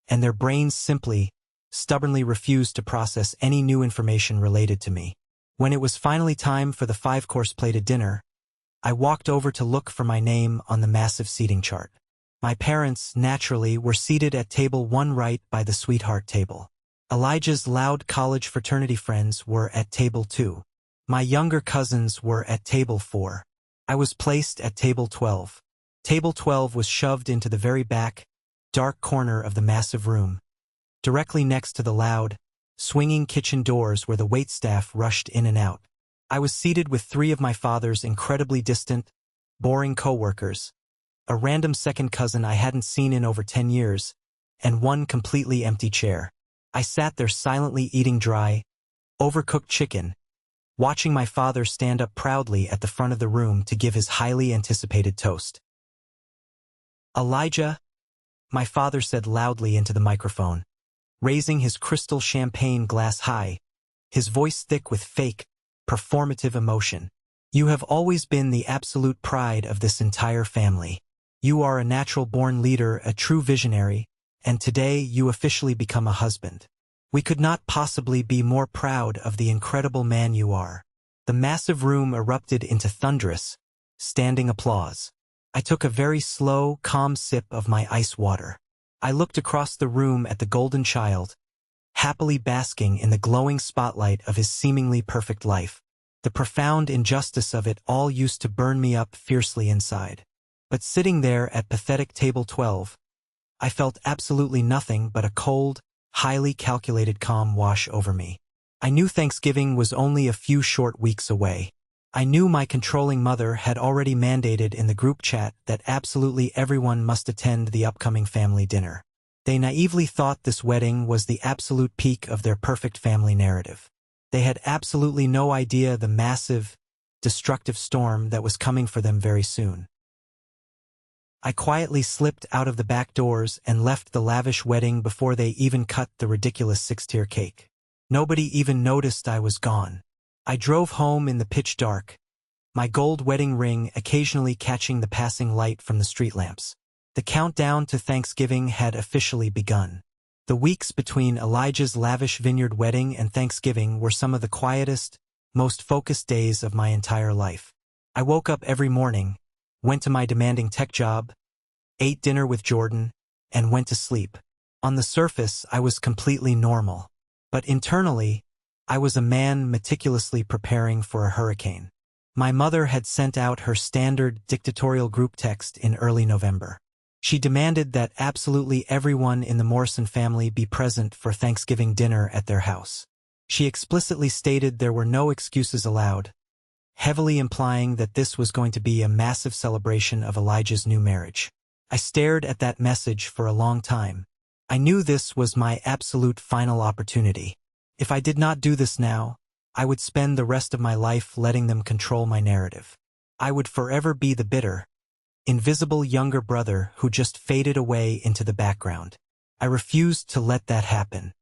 and their brains simply, stubbornly refused to process any new information related to me. When it was finally time for the 5-course plated dinner, I walked over to look for my name on the massive seating chart. My parents, naturally, were seated at table 1 right by the sweetheart table. Elijah's loud college fraternity friends were at table 2. My younger cousins were at table 4. I was placed at table 12. Table 12 was shoved into the very back, dark corner of the massive room, directly next to the loud, swinging kitchen doors where the waitstaff rushed in and out. I was seated with 3 of my father's incredibly distant, boring coworkers, a random second cousin I hadn't seen in over 10 years, and 1 completely empty chair. I sat there silently eating dry, overcooked chicken, watching my father stand up proudly at the front of the room to give his highly anticipated toast. "Elijah," my father said loudly into the microphone, raising his crystal champagne glass high, his voice thick with fake, performative emotion. "You have always been the absolute pride of this entire family. You are a natural-born leader, a true visionary, and today you officially become a husband. We could not possibly be more proud of the incredible man you are." The massive room erupted into thunderous, standing applause. I took a very slow, calm sip of my ice water. I looked across the room at the golden child, happily basking in the glowing spotlight of his seemingly perfect life. The profound injustice of it all used to burn me up fiercely inside. But sitting there at pathetic table 12, I felt absolutely nothing but a cold, highly calculated calm wash over me. I knew Thanksgiving was only a few short weeks away. I knew my controlling mother had already mandated in the group chat that absolutely everyone must attend the upcoming family dinner. They naively thought this wedding was the absolute peak of their perfect family narrative. They had absolutely no idea the massive, destructive storm that was coming for them very soon. I quietly slipped out of the back doors and left the lavish wedding before they even cut the ridiculous 6-tier cake. Nobody even noticed I was gone. I drove home in the pitch dark, my gold wedding ring occasionally catching the passing light from the street lamps. The countdown to Thanksgiving had officially begun. The weeks between Elijah's lavish vineyard wedding and Thanksgiving were some of the quietest, most focused days of my entire life. I woke up every morning, went to my demanding tech job, ate dinner with Jordan, and went to sleep. On the surface, I was completely normal. But internally, I was a man meticulously preparing for a hurricane. My mother had sent out her standard dictatorial group text in early November. She demanded that absolutely everyone in the Morrison family be present for Thanksgiving dinner at their house. She explicitly stated there were no excuses allowed, heavily implying that this was going to be a massive celebration of Elijah's new marriage. I stared at that message for a long time. I knew this was my absolute final opportunity. If I did not do this now, I would spend the rest of my life letting them control my narrative. I would forever be the bitter, invisible younger brother who just faded away into the background. I refused to let that happen.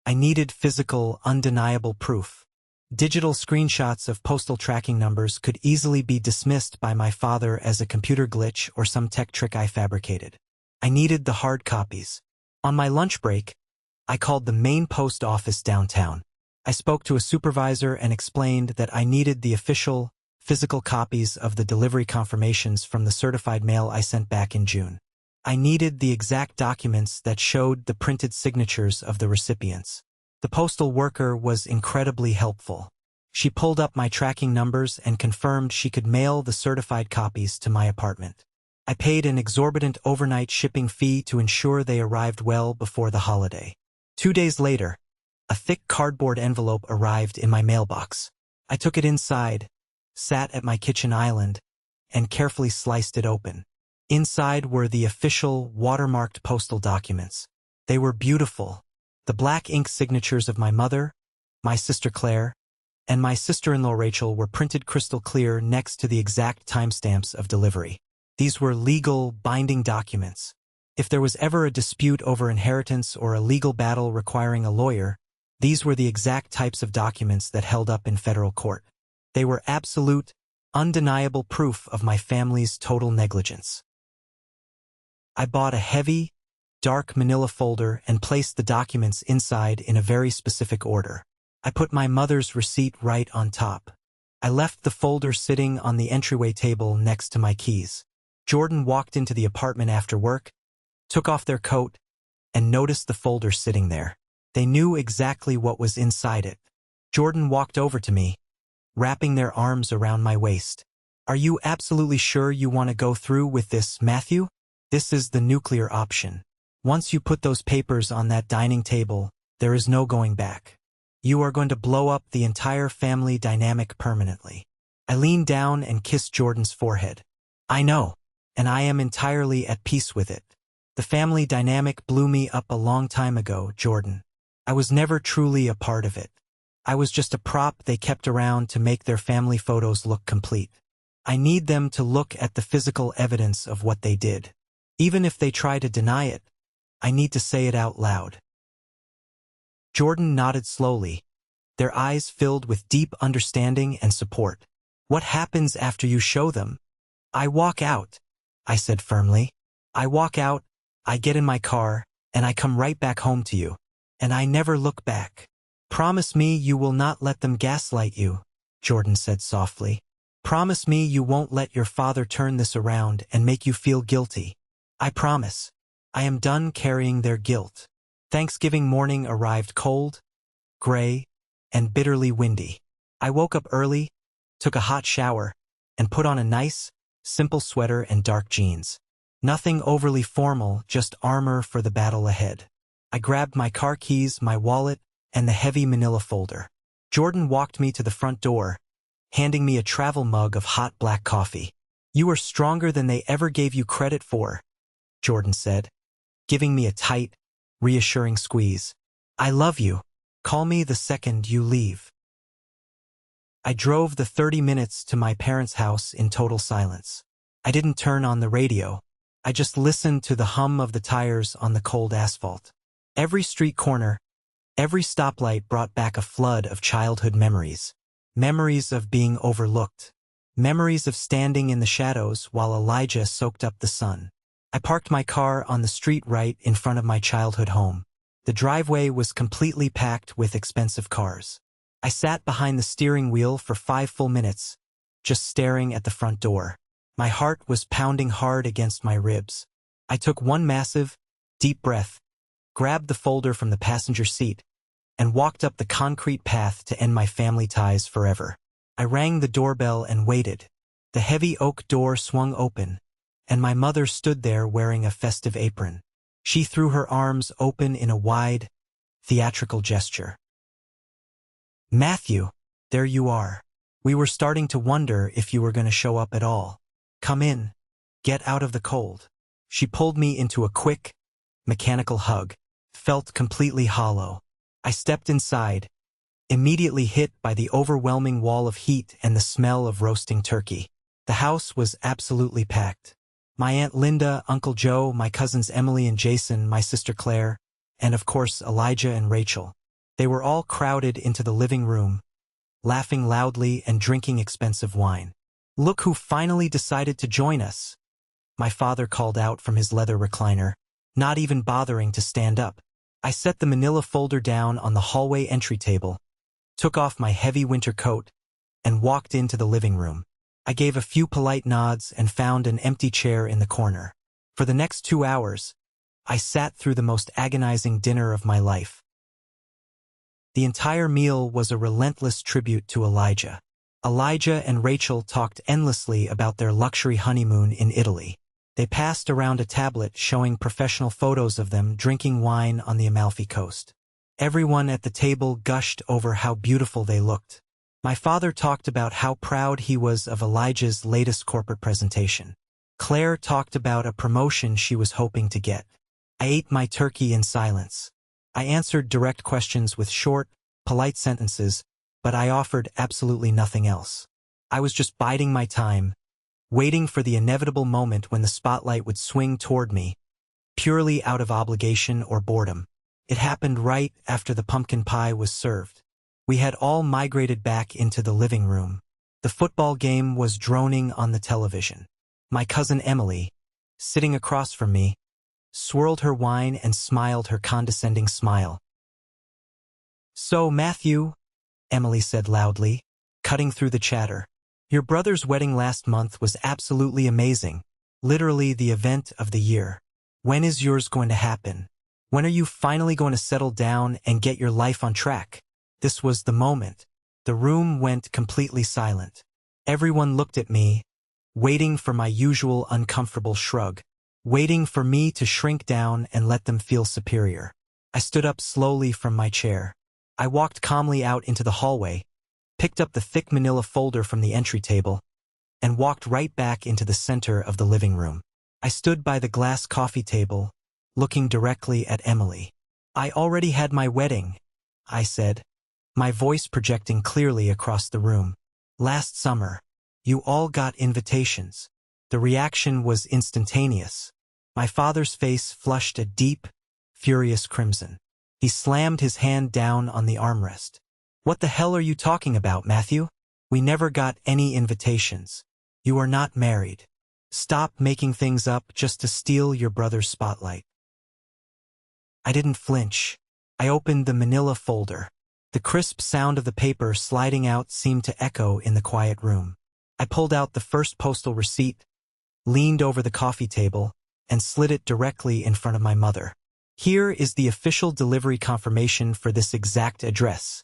I needed physical, undeniable proof. Digital screenshots of postal tracking numbers could easily be dismissed by my father as a computer glitch or some tech trick I fabricated. I needed the hard copies. On my lunch break, I called the main post office downtown. I spoke to a supervisor and explained that I needed the official, physical copies of the delivery confirmations from the certified mail I sent back in June. I needed the exact documents that showed the printed signatures of the recipients. The postal worker was incredibly helpful. She pulled up my tracking numbers and confirmed she could mail the certified copies to my apartment. I paid an exorbitant overnight shipping fee to ensure they arrived well before the holiday. 2 days later, a thick cardboard envelope arrived in my mailbox. I took it inside, sat at my kitchen island, and carefully sliced it open. Inside were the official, watermarked postal documents. They were beautiful. The black ink signatures of my mother, my sister Claire, and my sister-in-law Rachel were printed crystal clear next to the exact timestamps of delivery. These were legal, binding documents. If there was ever a dispute over inheritance or a legal battle requiring a lawyer, these were the exact types of documents that held up in federal court. They were absolute, undeniable proof of my family's total negligence. I bought a heavy, dark manila folder and placed the documents inside in a very specific order. I put my mother's receipt right on top. I left the folder sitting on the entryway table next to my keys. Jordan walked into the apartment after work, took off their coat, and noticed the folder sitting there. They knew exactly what was inside it. Jordan walked over to me, wrapping their arms around my waist. "Are you absolutely sure you want to go through with this, Matthew? This is the nuclear option. Once you put those papers on that dining table, there is no going back. You are going to blow up the entire family dynamic permanently." I leaned down and kissed Jordan's forehead. "I know, and I am entirely at peace with it. The family dynamic blew me up a long time ago, Jordan. I was never truly a part of it. I was just a prop they kept around to make their family photos look complete. I need them to look at the physical evidence of what they did. Even if they try to deny it, I need to say it out loud." Jordan nodded slowly, their eyes filled with deep understanding and support. "What happens after you show them?" "I walk out," I said firmly. "I walk out, I get in my car, and I come right back home to you. And I never look back." "Promise me you will not let them gaslight you," Jordan said softly. "Promise me you won't let your father turn this around and make you feel guilty." "I promise. I am done carrying their guilt." Thanksgiving morning arrived cold, gray, and bitterly windy. I woke up early, took a hot shower, and put on a nice, simple sweater and dark jeans. Nothing overly formal, just armor for the battle ahead. I grabbed my car keys, my wallet, and the heavy manila folder. Jordan walked me to the front door, handing me a travel mug of hot black coffee. "You are stronger than they ever gave you credit for," Jordan said, giving me a tight, reassuring squeeze. "I love you. Call me the second you leave." I drove the 30 minutes to my parents' house in total silence. I didn't turn on the radio. I just listened to the hum of the tires on the cold asphalt. Every street corner, every stoplight brought back a flood of childhood memories. Memories of being overlooked. Memories of standing in the shadows while Elijah soaked up the sun. I parked my car on the street right in front of my childhood home. The driveway was completely packed with expensive cars. I sat behind the steering wheel for 5 full minutes, just staring at the front door. My heart was pounding hard against my ribs. I took one massive, deep breath, grabbed the folder from the passenger seat, and walked up the concrete path to end my family ties forever. I rang the doorbell and waited. The heavy oak door swung open, and my mother stood there wearing a festive apron. She threw her arms open in a wide, theatrical gesture. "Matthew, there you are. We were starting to wonder if you were going to show up at all. Come in. Get out of the cold." She pulled me into a quick, mechanical hug. Felt completely hollow. I stepped inside, immediately hit by the overwhelming wall of heat and the smell of roasting turkey. The house was absolutely packed. My Aunt Linda, Uncle Joe, my cousins Emily and Jason, my sister Claire, and of course Elijah and Rachel. They were all crowded into the living room, laughing loudly and drinking expensive wine. "Look who finally decided to join us," my father called out from his leather recliner, not even bothering to stand up. I set the manila folder down on the hallway entry table, took off my heavy winter coat, and walked into the living room. I gave a few polite nods and found an empty chair in the corner. For the next 2 hours, I sat through the most agonizing dinner of my life. The entire meal was a relentless tribute to Elijah. Elijah and Rachel talked endlessly about their luxury honeymoon in Italy. They passed around a tablet showing professional photos of them drinking wine on the Amalfi Coast. Everyone at the table gushed over how beautiful they looked. My father talked about how proud he was of Elijah's latest corporate presentation. Claire talked about a promotion she was hoping to get. I ate my turkey in silence. I answered direct questions with short, polite sentences, but I offered absolutely nothing else. I was just biding my time, waiting for the inevitable moment when the spotlight would swing toward me, purely out of obligation or boredom. It happened right after the pumpkin pie was served. We had all migrated back into the living room. The football game was droning on the television. My cousin Emily, sitting across from me, swirled her wine and smiled her condescending smile. "So, Matthew," Emily said loudly, cutting through the chatter, "your brother's wedding last month was absolutely amazing. Literally the event of the year. When is yours going to happen? When are you finally going to settle down and get your life on track?" This was the moment. The room went completely silent. Everyone looked at me, waiting for my usual uncomfortable shrug, waiting for me to shrink down and let them feel superior. I stood up slowly from my chair. I walked calmly out into the hallway, picked up the thick manila folder from the entry table, and walked right back into the center of the living room. I stood by the glass coffee table, looking directly at Emily. "I already had my wedding," I said, my voice projecting clearly across the room. "Last summer. You all got invitations." The reaction was instantaneous. My father's face flushed a deep, furious crimson. He slammed his hand down on the armrest. "What the hell are you talking about, Matthew? We never got any invitations. You are not married. Stop making things up just to steal your brother's spotlight." I didn't flinch. I opened the manila folder. The crisp sound of the paper sliding out seemed to echo in the quiet room. I pulled out the first postal receipt, leaned over the coffee table, and slid it directly in front of my mother. "Here is the official delivery confirmation for this exact address,"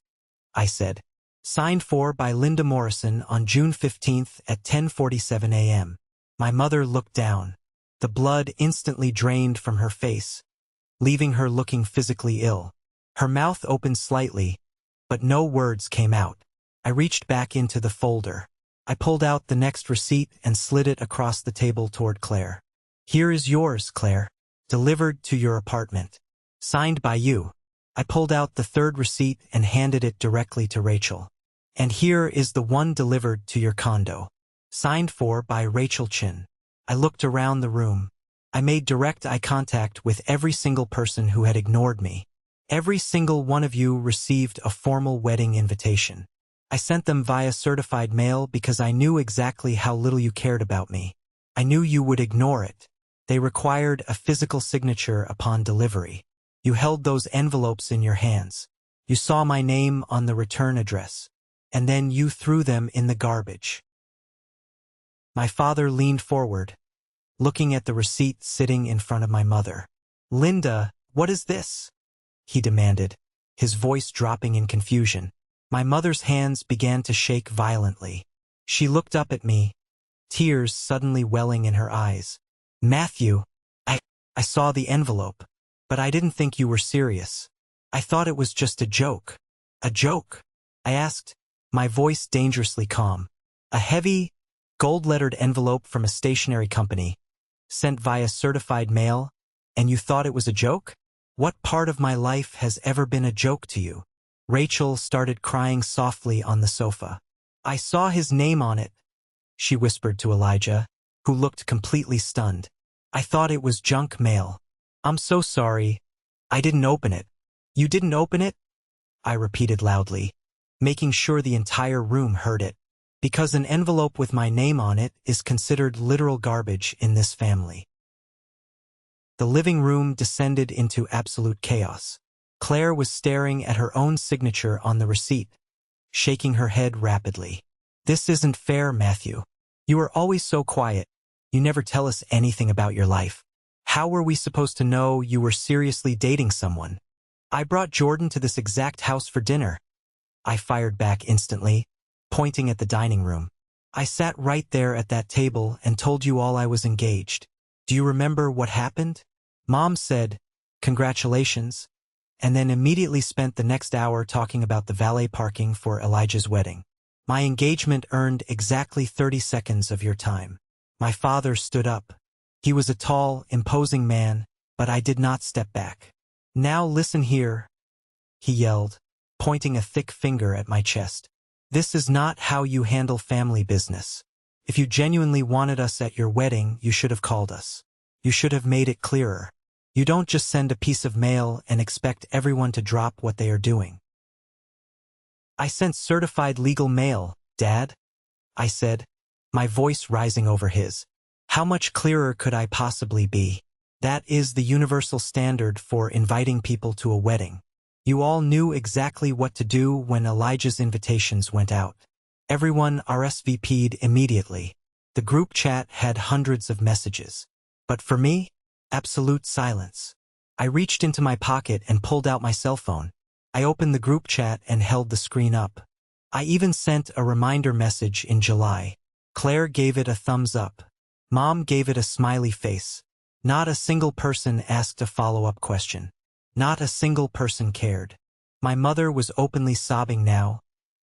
I said. "Signed for by Linda Morrison on June 15th at 10:47 a.m. My mother looked down. The blood instantly drained from her face, leaving her looking physically ill. Her mouth opened slightly, but no words came out. I reached back into the folder. I pulled out the next receipt and slid it across the table toward Claire. "Here is yours, Claire. Delivered to your apartment. Signed by you." I pulled out the third receipt and handed it directly to Rachel. "And here is the one delivered to your condo. Signed for by Rachel Chin." I looked around the room. I made direct eye contact with every single person who had ignored me. "Every single one of you received a formal wedding invitation. I sent them via certified mail because I knew exactly how little you cared about me. I knew you would ignore it. They required a physical signature upon delivery. You held those envelopes in your hands. You saw my name on the return address, and then you threw them in the garbage." My father leaned forward, looking at the receipt sitting in front of my mother. "Linda, what is this?" he demanded, his voice dropping in confusion. My mother's hands began to shake violently. She looked up at me, tears suddenly welling in her eyes. Matthew, I, I saw the envelope, but I didn't think you were serious. I thought it was just a joke. A joke? I asked, my voice dangerously calm. A heavy, gold-lettered envelope from a stationery company, sent via certified mail, and you thought it was a joke? What part of my life has ever been a joke to you? Rachel started crying softly on the sofa. I saw his name on it, she whispered to Elijah, who looked completely stunned. I thought it was junk mail. I'm so sorry. I didn't open it. You didn't open it? I repeated loudly, making sure the entire room heard it. Because an envelope with my name on it is considered literal garbage in this family. The living room descended into absolute chaos. Claire was staring at her own signature on the receipt, shaking her head rapidly. This isn't fair, Matthew. You are always so quiet. You never tell us anything about your life. How were we supposed to know you were seriously dating someone? I brought Jordan to this exact house for dinner. I fired back instantly, pointing at the dining room. I sat right there at that table and told you all I was engaged. Do you remember what happened? Mom said, "Congratulations," and then immediately spent the next hour talking about the valet parking for Elijah's wedding. My engagement earned exactly 30 seconds of your time. My father stood up. He was a tall, imposing man, but I did not step back. Now listen here, he yelled, pointing a thick finger at my chest. This is not how you handle family business. If you genuinely wanted us at your wedding, you should have called us. You should have made it clearer. You don't just send a piece of mail and expect everyone to drop what they are doing. I sent certified legal mail, Dad, I said, my voice rising over his. How much clearer could I possibly be? That is the universal standard for inviting people to a wedding. You all knew exactly what to do when Elijah's invitations went out. Everyone RSVP'd immediately. The group chat had hundreds of messages. But for me, absolute silence. I reached into my pocket and pulled out my cell phone. I opened the group chat and held the screen up. I even sent a reminder message in July. Claire gave it a thumbs up. Mom gave it a smiley face. Not a single person asked a follow-up question. Not a single person cared. My mother was openly sobbing now,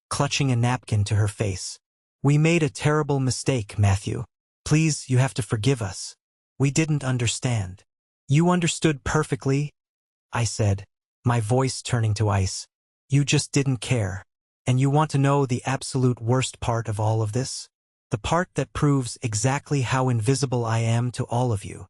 clutching a napkin to her face. We made a terrible mistake, Matthew. Please, you have to forgive us. We didn't understand. You understood perfectly, I said, my voice turning to ice. You just didn't care. And you want to know the absolute worst part of all of this? The part that proves exactly how invisible I am to all of you.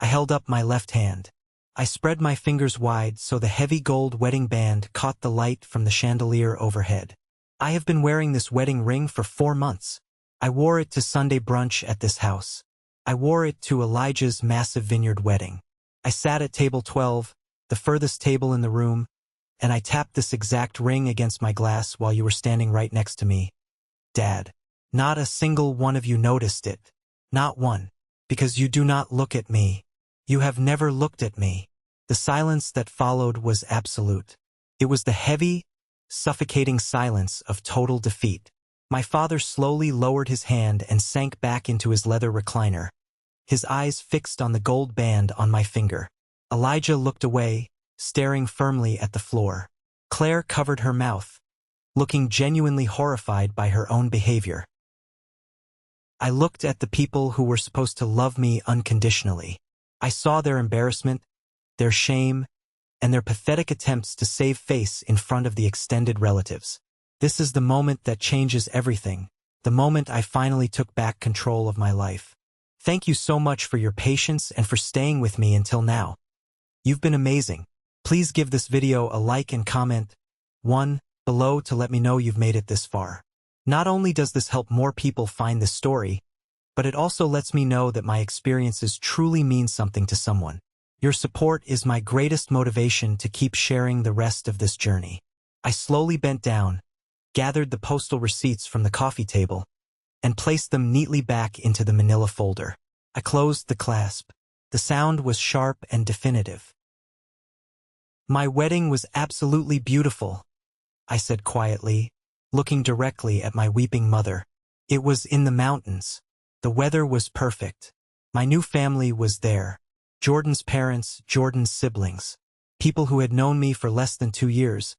I held up my left hand. I spread my fingers wide so the heavy gold wedding band caught the light from the chandelier overhead. I have been wearing this wedding ring for 4 months. I wore it to Sunday brunch at this house. I wore it to Elijah's massive vineyard wedding. I sat at table 12, the furthest table in the room, and I tapped this exact ring against my glass while you were standing right next to me. Dad, not a single one of you noticed it. Not one. Because you do not look at me. You have never looked at me. The silence that followed was absolute. It was the heavy, suffocating silence of total defeat. My father slowly lowered his hand and sank back into his leather recliner, his eyes fixed on the gold band on my finger. Elijah looked away, staring firmly at the floor. Claire covered her mouth, looking genuinely horrified by her own behavior. I looked at the people who were supposed to love me unconditionally. I saw their embarrassment, their shame, and their pathetic attempts to save face in front of the extended relatives. This is the moment that changes everything, the moment I finally took back control of my life. Thank you so much for your patience and for staying with me until now. You've been amazing. Please give this video a like and comment 1 below to let me know you've made it this far. Not only does this help more people find this story, but it also lets me know that my experiences truly mean something to someone. Your support is my greatest motivation to keep sharing the rest of this journey. I slowly bent down, gathered the postal receipts from the coffee table, and placed them neatly back into the manila folder. I closed the clasp. The sound was sharp and definitive. My wedding was absolutely beautiful, I said quietly, looking directly at my weeping mother. It was in the mountains. The weather was perfect. My new family was there. Jordan's parents, Jordan's siblings. People who had known me for less than 2 years,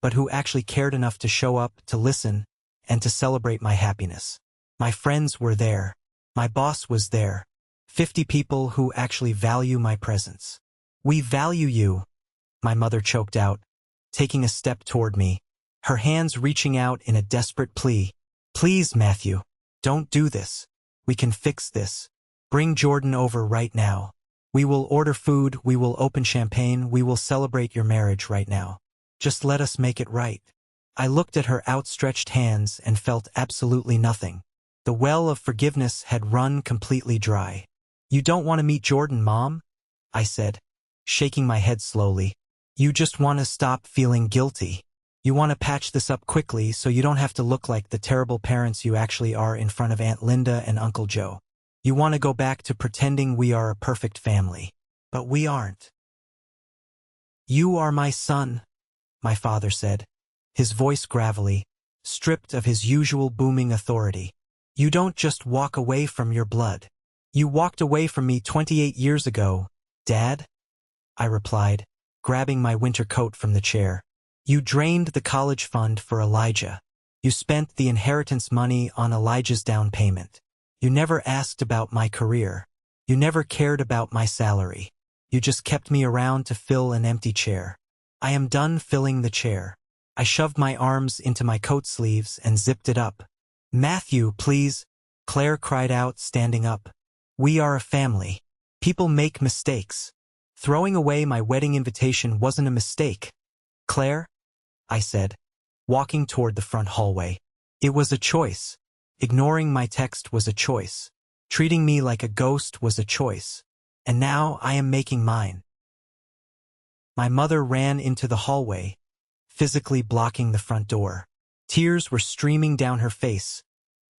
but who actually cared enough to show up, to listen, and to celebrate my happiness. My friends were there. My boss was there. 50 people who actually value my presence. We value you, my mother choked out, taking a step toward me, her hands reaching out in a desperate plea. Please, Matthew, don't do this. We can fix this. Bring Jordan over right now. We will order food, we will open champagne, we will celebrate your marriage right now. Just let us make it right. I looked at her outstretched hands and felt absolutely nothing. The well of forgiveness had run completely dry. You don't want to meet Jordan, Mom? I said, shaking my head slowly. You just want to stop feeling guilty. You want to patch this up quickly so you don't have to look like the terrible parents you actually are in front of Aunt Linda and Uncle Joe. You want to go back to pretending we are a perfect family. But we aren't. You are my son, my father said, his voice gravelly, stripped of his usual booming authority. You don't just walk away from your blood. You walked away from me 28 years ago, Dad? I replied, grabbing my winter coat from the chair. You drained the college fund for Elijah. You spent the inheritance money on Elijah's down payment. You never asked about my career. You never cared about my salary. You just kept me around to fill an empty chair. I am done filling the chair. I shoved my arms into my coat sleeves and zipped it up. Matthew, please, Claire cried out, standing up. We are a family. People make mistakes. Throwing away my wedding invitation wasn't a mistake. Claire? I said, walking toward the front hallway. It was a choice. Ignoring my text was a choice. Treating me like a ghost was a choice. And now I am making mine. My mother ran into the hallway, physically blocking the front door. Tears were streaming down her face,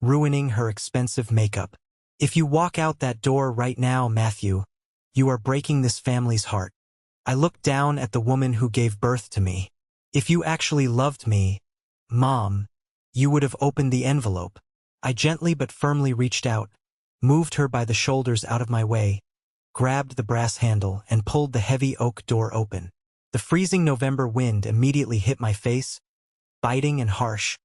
ruining her expensive makeup. If you walk out that door right now, Matthew, you are breaking this family's heart. I looked down at the woman who gave birth to me. If you actually loved me, Mom, you would have opened the envelope. I gently but firmly reached out, moved her by the shoulders out of my way, grabbed the brass handle and pulled the heavy oak door open. The freezing November wind immediately hit my face, biting and harsh,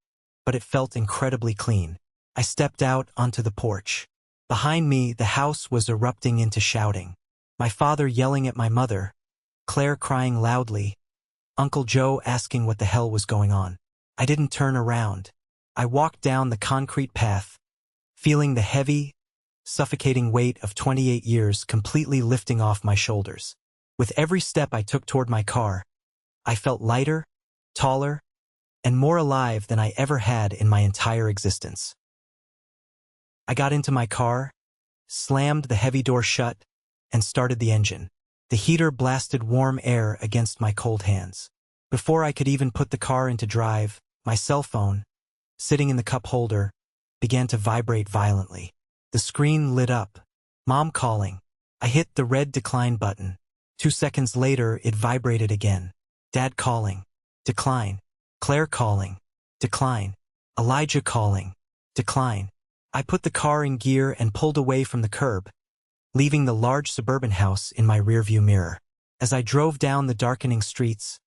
but it felt incredibly clean. I stepped out onto the porch. Behind me, the house was erupting into shouting. My father yelling at my mother, Claire crying loudly, Uncle Joe asking what the hell was going on. I didn't turn around. I walked down the concrete path, feeling the heavy, suffocating weight of 28 years completely lifting off my shoulders. With every step I took toward my car, I felt lighter, taller, and more alive than I ever had in my entire existence. I got into my car, slammed the heavy door shut, and started the engine. The heater blasted warm air against my cold hands. Before I could even put the car into drive, my cell phone, sitting in the cup holder, began to vibrate violently. The screen lit up. Mom calling. I hit the red decline button. 2 seconds later, it vibrated again. Dad calling. Decline. Claire calling. Decline. Elijah calling. Decline. I put the car in gear and pulled away from the curb, leaving the large suburban house in my rearview mirror. As I drove down the darkening streets,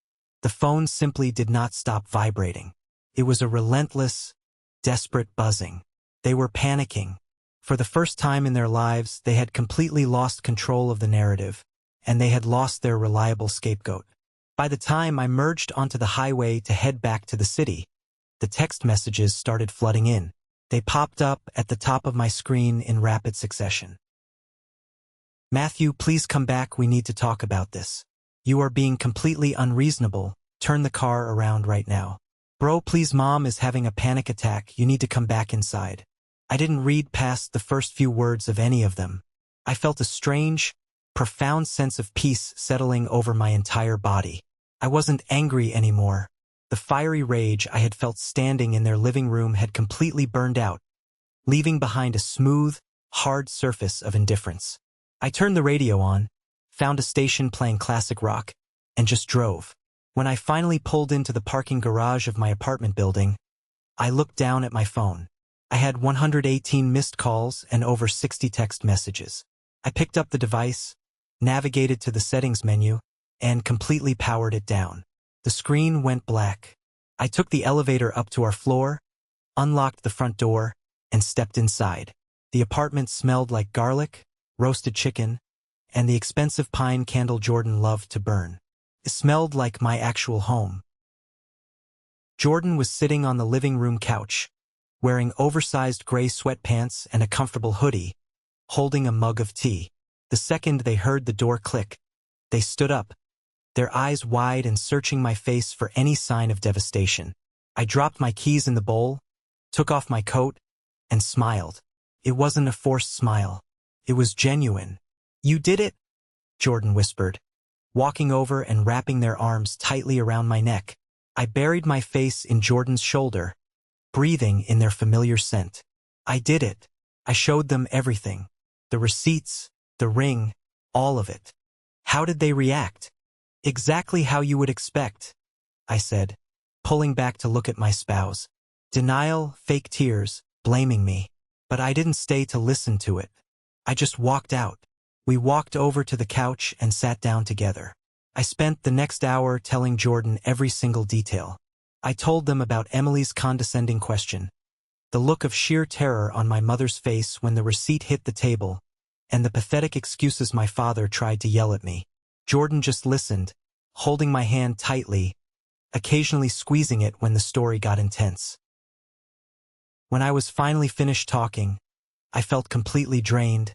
the phone simply did not stop vibrating. It was a relentless, desperate buzzing. They were panicking. For the first time in their lives, they had completely lost control of the narrative, and they had lost their reliable scapegoat. By the time I merged onto the highway to head back to the city, the text messages started flooding in. They popped up at the top of my screen in rapid succession. Matthew, please come back, we need to talk about this. You are being completely unreasonable, turn the car around right now. Bro, please, Mom is having a panic attack, you need to come back inside. I didn't read past the first few words of any of them. I felt a strange, profound sense of peace settling over my entire body. I wasn't angry anymore. The fiery rage I had felt standing in their living room had completely burned out, leaving behind a smooth, hard surface of indifference. I turned the radio on, found a station playing classic rock, and just drove. When I finally pulled into the parking garage of my apartment building, I looked down at my phone. I had 118 missed calls and over 60 text messages. I picked up the device, navigated to the settings menu, and completely powered it down. The screen went black. I took the elevator up to our floor, unlocked the front door, and stepped inside. The apartment smelled like garlic, roasted chicken, and the expensive pine candle Jordan loved to burn. It smelled like my actual home. Jordan was sitting on the living room couch, wearing oversized gray sweatpants and a comfortable hoodie, holding a mug of tea. The second they heard the door click, they stood up, their eyes wide and searching my face for any sign of devastation. I dropped my keys in the bowl, took off my coat, and smiled. It wasn't a forced smile. It was genuine. "You did it?" Jordan whispered, walking over and wrapping their arms tightly around my neck. I buried my face in Jordan's shoulder, breathing in their familiar scent. "I did it." I showed them everything. The receipts, the ring, all of it. How did they react? "Exactly how you would expect," I said, pulling back to look at my spouse. Denial, fake tears, blaming me. But I didn't stay to listen to it. I just walked out. We walked over to the couch and sat down together. I spent the next hour telling Jordan every single detail. I told them about Emily's condescending question, the look of sheer terror on my mother's face when the receipt hit the table, and the pathetic excuses my father tried to yell at me. Jordan just listened, holding my hand tightly, occasionally squeezing it when the story got intense. When I was finally finished talking, I felt completely drained,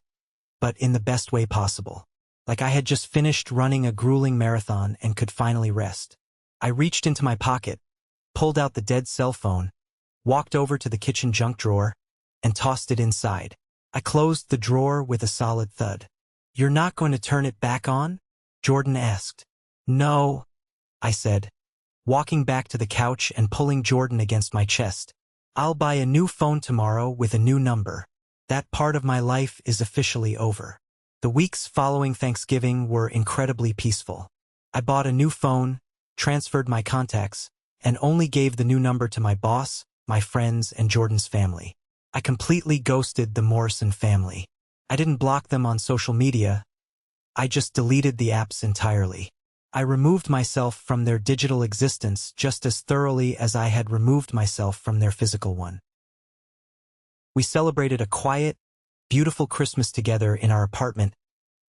but in the best way possible. Like I had just finished running a grueling marathon and could finally rest. I reached into my pocket, pulled out the dead cell phone, walked over to the kitchen junk drawer, and tossed it inside. I closed the drawer with a solid thud. "You're not going to turn it back on?" Jordan asked. "No," I said, walking back to the couch and pulling Jordan against my chest. "I'll buy a new phone tomorrow with a new number. That part of my life is officially over." The weeks following Thanksgiving were incredibly peaceful. I bought a new phone, transferred my contacts, and only gave the new number to my boss, my friends, and Jordan's family. I completely ghosted the Morrison family. I didn't block them on social media. I just deleted the apps entirely. I removed myself from their digital existence just as thoroughly as I had removed myself from their physical one. We celebrated a quiet, beautiful Christmas together in our apartment,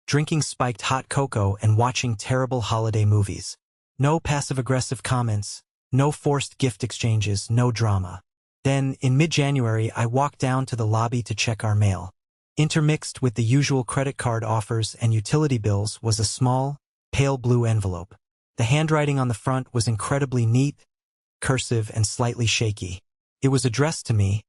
drinking spiked hot cocoa and watching terrible holiday movies. No passive-aggressive comments, no forced gift exchanges, no drama. Then, in mid-January, I walked down to the lobby to check our mail. Intermixed with the usual credit card offers and utility bills was a small, pale blue envelope. The handwriting on the front was incredibly neat, cursive, and slightly shaky. It was addressed to me,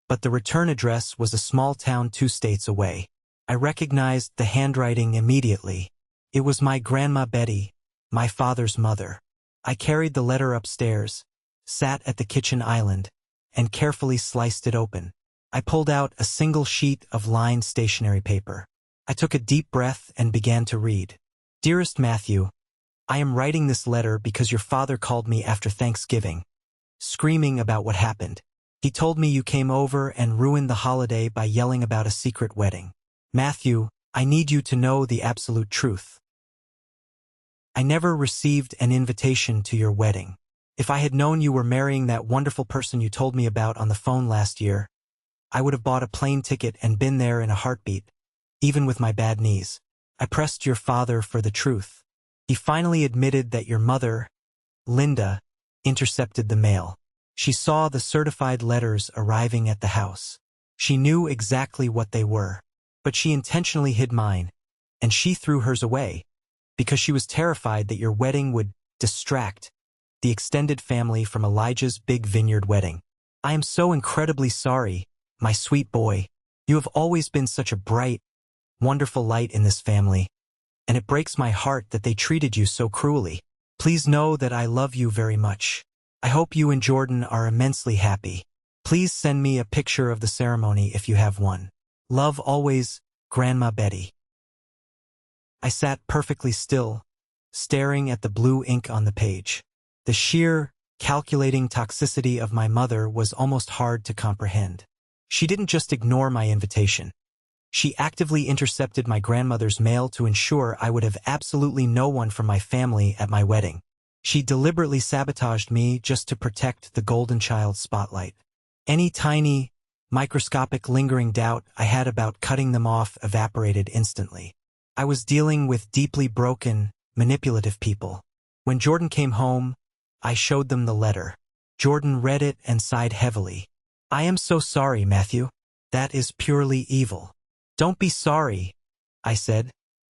but the return address was a small town 2 states away. I recognized the handwriting immediately. It was my Grandma Betty, my father's mother. I carried the letter upstairs, sat at the kitchen island, and carefully sliced it open. I pulled out a single sheet of lined stationery paper. I took a deep breath and began to read. "Dearest Matthew, I am writing this letter because your father called me after Thanksgiving, screaming about what happened. He told me you came over and ruined the holiday by yelling about a secret wedding. Matthew, I need you to know the absolute truth. I never received an invitation to your wedding. If I had known you were marrying that wonderful person you told me about on the phone last year, I would have bought a plane ticket and been there in a heartbeat, even with my bad knees. I pressed your father for the truth. He finally admitted that your mother, Linda, intercepted the mail. She saw the certified letters arriving at the house. She knew exactly what they were, but she intentionally hid mine, and she threw hers away, because she was terrified that your wedding would distract the extended family from Elijah's big vineyard wedding. I am so incredibly sorry, my sweet boy. You have always been such a bright, wonderful light in this family, and it breaks my heart that they treated you so cruelly. Please know that I love you very much. I hope you and Jordan are immensely happy. Please send me a picture of the ceremony if you have one. Love always, Grandma Betty." I sat perfectly still, staring at the blue ink on the page. The sheer, calculating toxicity of my mother was almost hard to comprehend. She didn't just ignore my invitation. She actively intercepted my grandmother's mail to ensure I would have absolutely no one from my family at my wedding. She deliberately sabotaged me just to protect the golden child spotlight. Any tiny, microscopic lingering doubt I had about cutting them off evaporated instantly. I was dealing with deeply broken, manipulative people. When Jordan came home, I showed them the letter. Jordan read it and sighed heavily. "I am so sorry, Matthew. That is purely evil." "Don't be sorry," I said,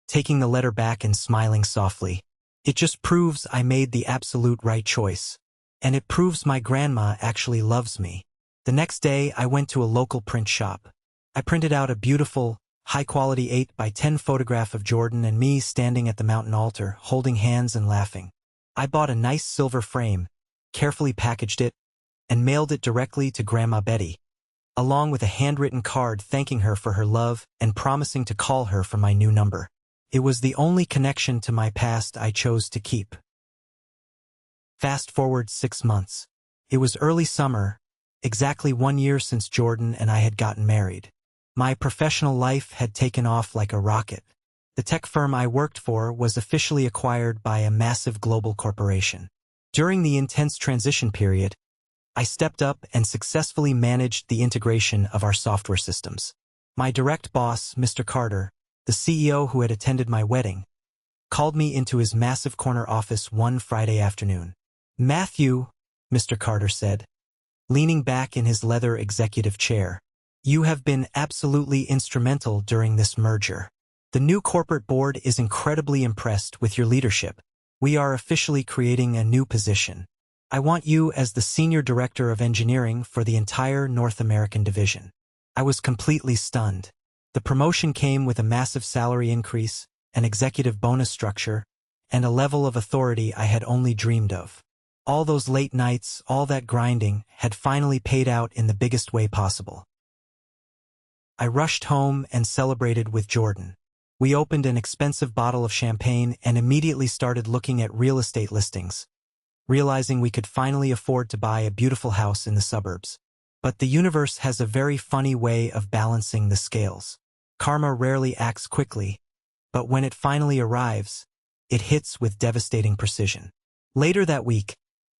taking the letter back and smiling softly. "It just proves I made the absolute right choice. And it proves my grandma actually loves me." The next day, I went to a local print shop. I printed out a beautiful, high-quality 8x10 photograph of Jordan and me standing at the mountain altar, holding hands and laughing. I bought a nice silver frame, carefully packaged it, and mailed it directly to Grandma Betty, along with a handwritten card thanking her for her love and promising to call her from my new number. It was the only connection to my past I chose to keep. Fast forward 6 months. It was early summer, exactly 1 year since Jordan and I had gotten married. My professional life had taken off like a rocket. The tech firm I worked for was officially acquired by a massive global corporation. During the intense transition period, I stepped up and successfully managed the integration of our software systems. My direct boss, Mr. Carter, the CEO who had attended my wedding, called me into his massive corner office one Friday afternoon. "Matthew," Mr. Carter said, leaning back in his leather executive chair, "you have been absolutely instrumental during this merger. The new corporate board is incredibly impressed with your leadership. We are officially creating a new position. I want you as the Senior Director of Engineering for the entire North American division." I was completely stunned. The promotion came with a massive salary increase, an executive bonus structure, and a level of authority I had only dreamed of. All those late nights, all that grinding, had finally paid out in the biggest way possible. I rushed home and celebrated with Jordan. We opened an expensive bottle of champagne and immediately started looking at real estate listings, realizing we could finally afford to buy a beautiful house in the suburbs. But the universe has a very funny way of balancing the scales. Karma rarely acts quickly, but when it finally arrives, it hits with devastating precision. Later that week,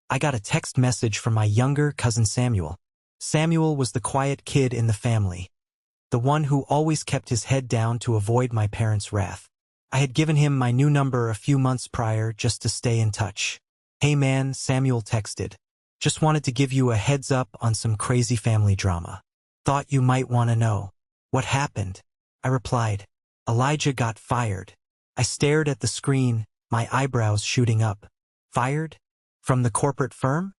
I got a text message from my younger cousin Samuel. Samuel was the quiet kid in the family, the one who always kept his head down to avoid my parents' wrath. I had given him my new number a few months prior just to stay in touch. "Hey man," Samuel texted. "Just wanted to give you a heads up on some crazy family drama. Thought you might want to know." "What happened?" I replied. "Elijah got fired." I stared at the screen, my eyebrows shooting up. "Fired? From the corporate firm?"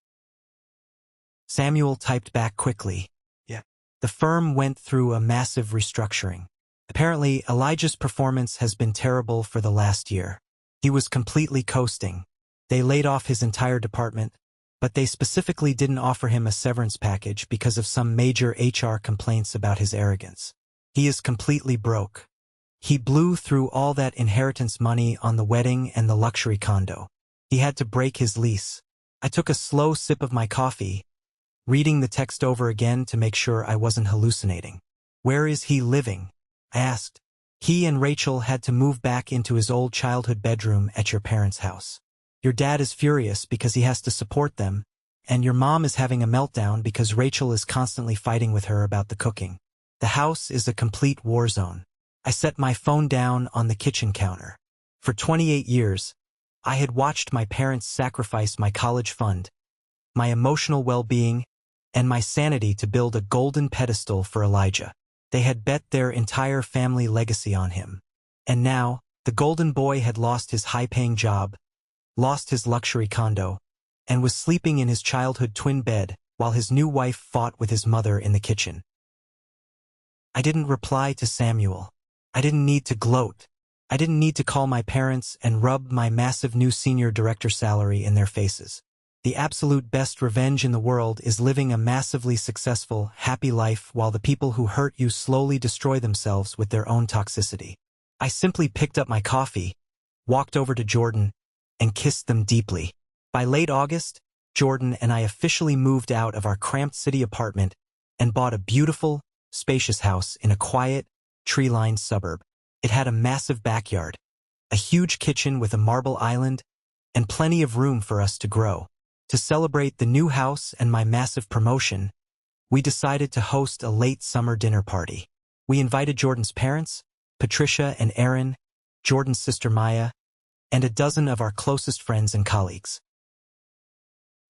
Samuel typed back quickly. "Yeah." The firm went through a massive restructuring. Apparently, Elijah's performance has been terrible for the last year. He was completely coasting. They laid off his entire department, but they specifically didn't offer him a severance package because of some major HR complaints about his arrogance. He is completely broke. He blew through all that inheritance money on the wedding and the luxury condo. He had to break his lease. I took a slow sip of my coffee, reading the text over again to make sure I wasn't hallucinating. "Where is he living?" I asked. "He and Rachel had to move back into his old childhood bedroom at your parents' house. Your dad is furious because he has to support them, and your mom is having a meltdown because Rachel is constantly fighting with her about the cooking. The house is a complete war zone." I set my phone down on the kitchen counter. For 28 years, I had watched my parents sacrifice my college fund, my emotional well-being, and my sanity to build a golden pedestal for Elijah. They had bet their entire family legacy on him. And now, the golden boy had lost his high-paying job, lost his luxury condo, and was sleeping in his childhood twin bed while his new wife fought with his mother in the kitchen. I didn't reply to Samuel. I didn't need to gloat. I didn't need to call my parents and rub my massive new senior director salary in their faces. The absolute best revenge in the world is living a massively successful, happy life while the people who hurt you slowly destroy themselves with their own toxicity. I simply picked up my coffee, walked over to Jordan, and kissed them deeply. By late August, Jordan and I officially moved out of our cramped city apartment and bought a beautiful, spacious house in a quiet, tree-lined suburb. It had a massive backyard, a huge kitchen with a marble island, and plenty of room for us to grow. To celebrate the new house and my massive promotion, we decided to host a late summer dinner party. We invited Jordan's parents, Patricia and Aaron, Jordan's sister Maya, and a dozen of our closest friends and colleagues.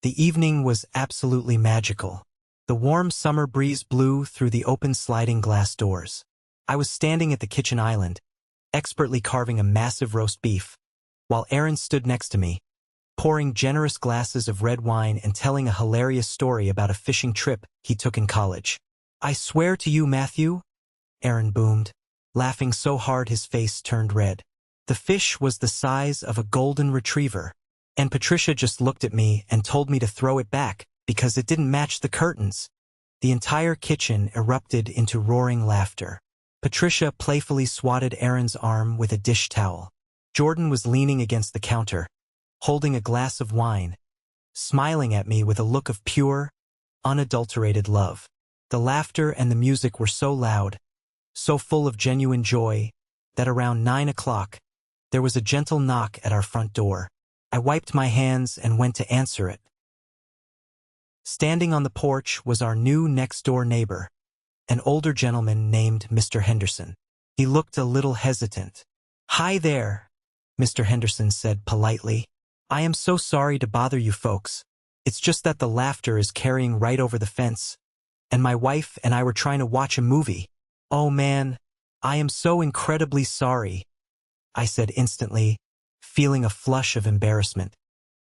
The evening was absolutely magical. The warm summer breeze blew through the open sliding glass doors. I was standing at the kitchen island, expertly carving a massive roast beef, while Aaron stood next to me, pouring generous glasses of red wine and telling a hilarious story about a fishing trip he took in college. "I swear to you, Matthew," Aaron boomed, laughing so hard his face turned red. "The fish was the size of a golden retriever, and Patricia just looked at me and told me to throw it back because it didn't match the curtains." The entire kitchen erupted into roaring laughter. Patricia playfully swatted Aaron's arm with a dish towel. Jordan was leaning against the counter, holding a glass of wine, smiling at me with a look of pure, unadulterated love. The laughter and the music were so loud, so full of genuine joy, that around 9 o'clock, there was a gentle knock at our front door. I wiped my hands and went to answer it. Standing on the porch was our new next-door neighbor, an older gentleman named Mr. Henderson. He looked a little hesitant. "Hi there," Mr. Henderson said politely. "I am so sorry to bother you folks. It's just that the laughter is carrying right over the fence, and my wife and I were trying to watch a movie." "Oh man, I am so incredibly sorry," I said instantly, feeling a flush of embarrassment.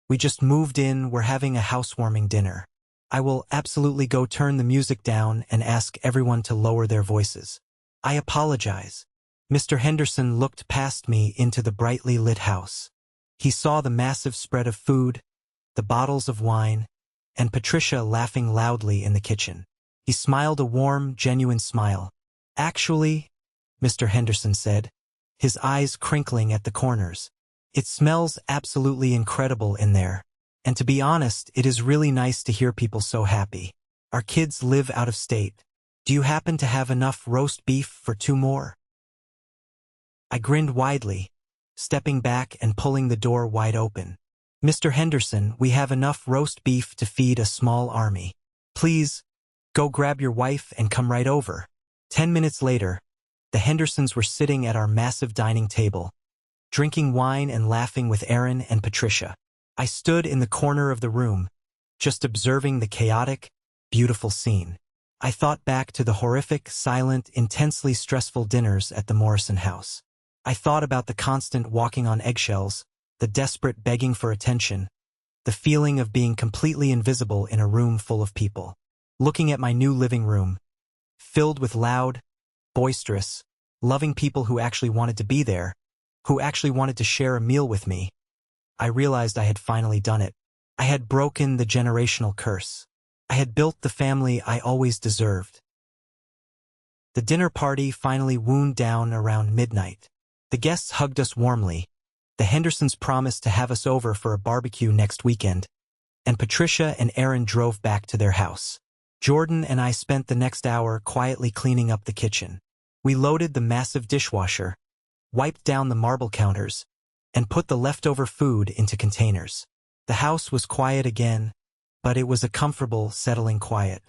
"We just moved in, we're having a housewarming dinner. I will absolutely go turn the music down and ask everyone to lower their voices. I apologize." Mr. Henderson looked past me into the brightly lit house. He saw the massive spread of food, the bottles of wine, and Patricia laughing loudly in the kitchen. He smiled a warm, genuine smile. "Actually," Mr. Henderson said, his eyes crinkling at the corners, "it smells absolutely incredible in there. And to be honest, it is really nice to hear people so happy. Our kids live out of state. Do you happen to have enough roast beef for 2 more? I grinned widely, stepping back and pulling the door wide open. "Mr. Henderson, we have enough roast beef to feed a small army. Please, go grab your wife and come right over." 10 minutes later, the Hendersons were sitting at our massive dining table, drinking wine and laughing with Aaron and Patricia. I stood in the corner of the room, just observing the chaotic, beautiful scene. I thought back to the horrific, silent, intensely stressful dinners at the Morrison house. I thought about the constant walking on eggshells, the desperate begging for attention, the feeling of being completely invisible in a room full of people. Looking at my new living room, filled with loud, boisterous, loving people who actually wanted to be there, who actually wanted to share a meal with me, I realized I had finally done it. I had broken the generational curse. I had built the family I always deserved. The dinner party finally wound down around midnight. The guests hugged us warmly. The Hendersons promised to have us over for a barbecue next weekend, and Patricia and Aaron drove back to their house. Jordan and I spent the next hour quietly cleaning up the kitchen. We loaded the massive dishwasher, wiped down the marble counters, and put the leftover food into containers. The house was quiet again, but it was a comfortable, settling quiet.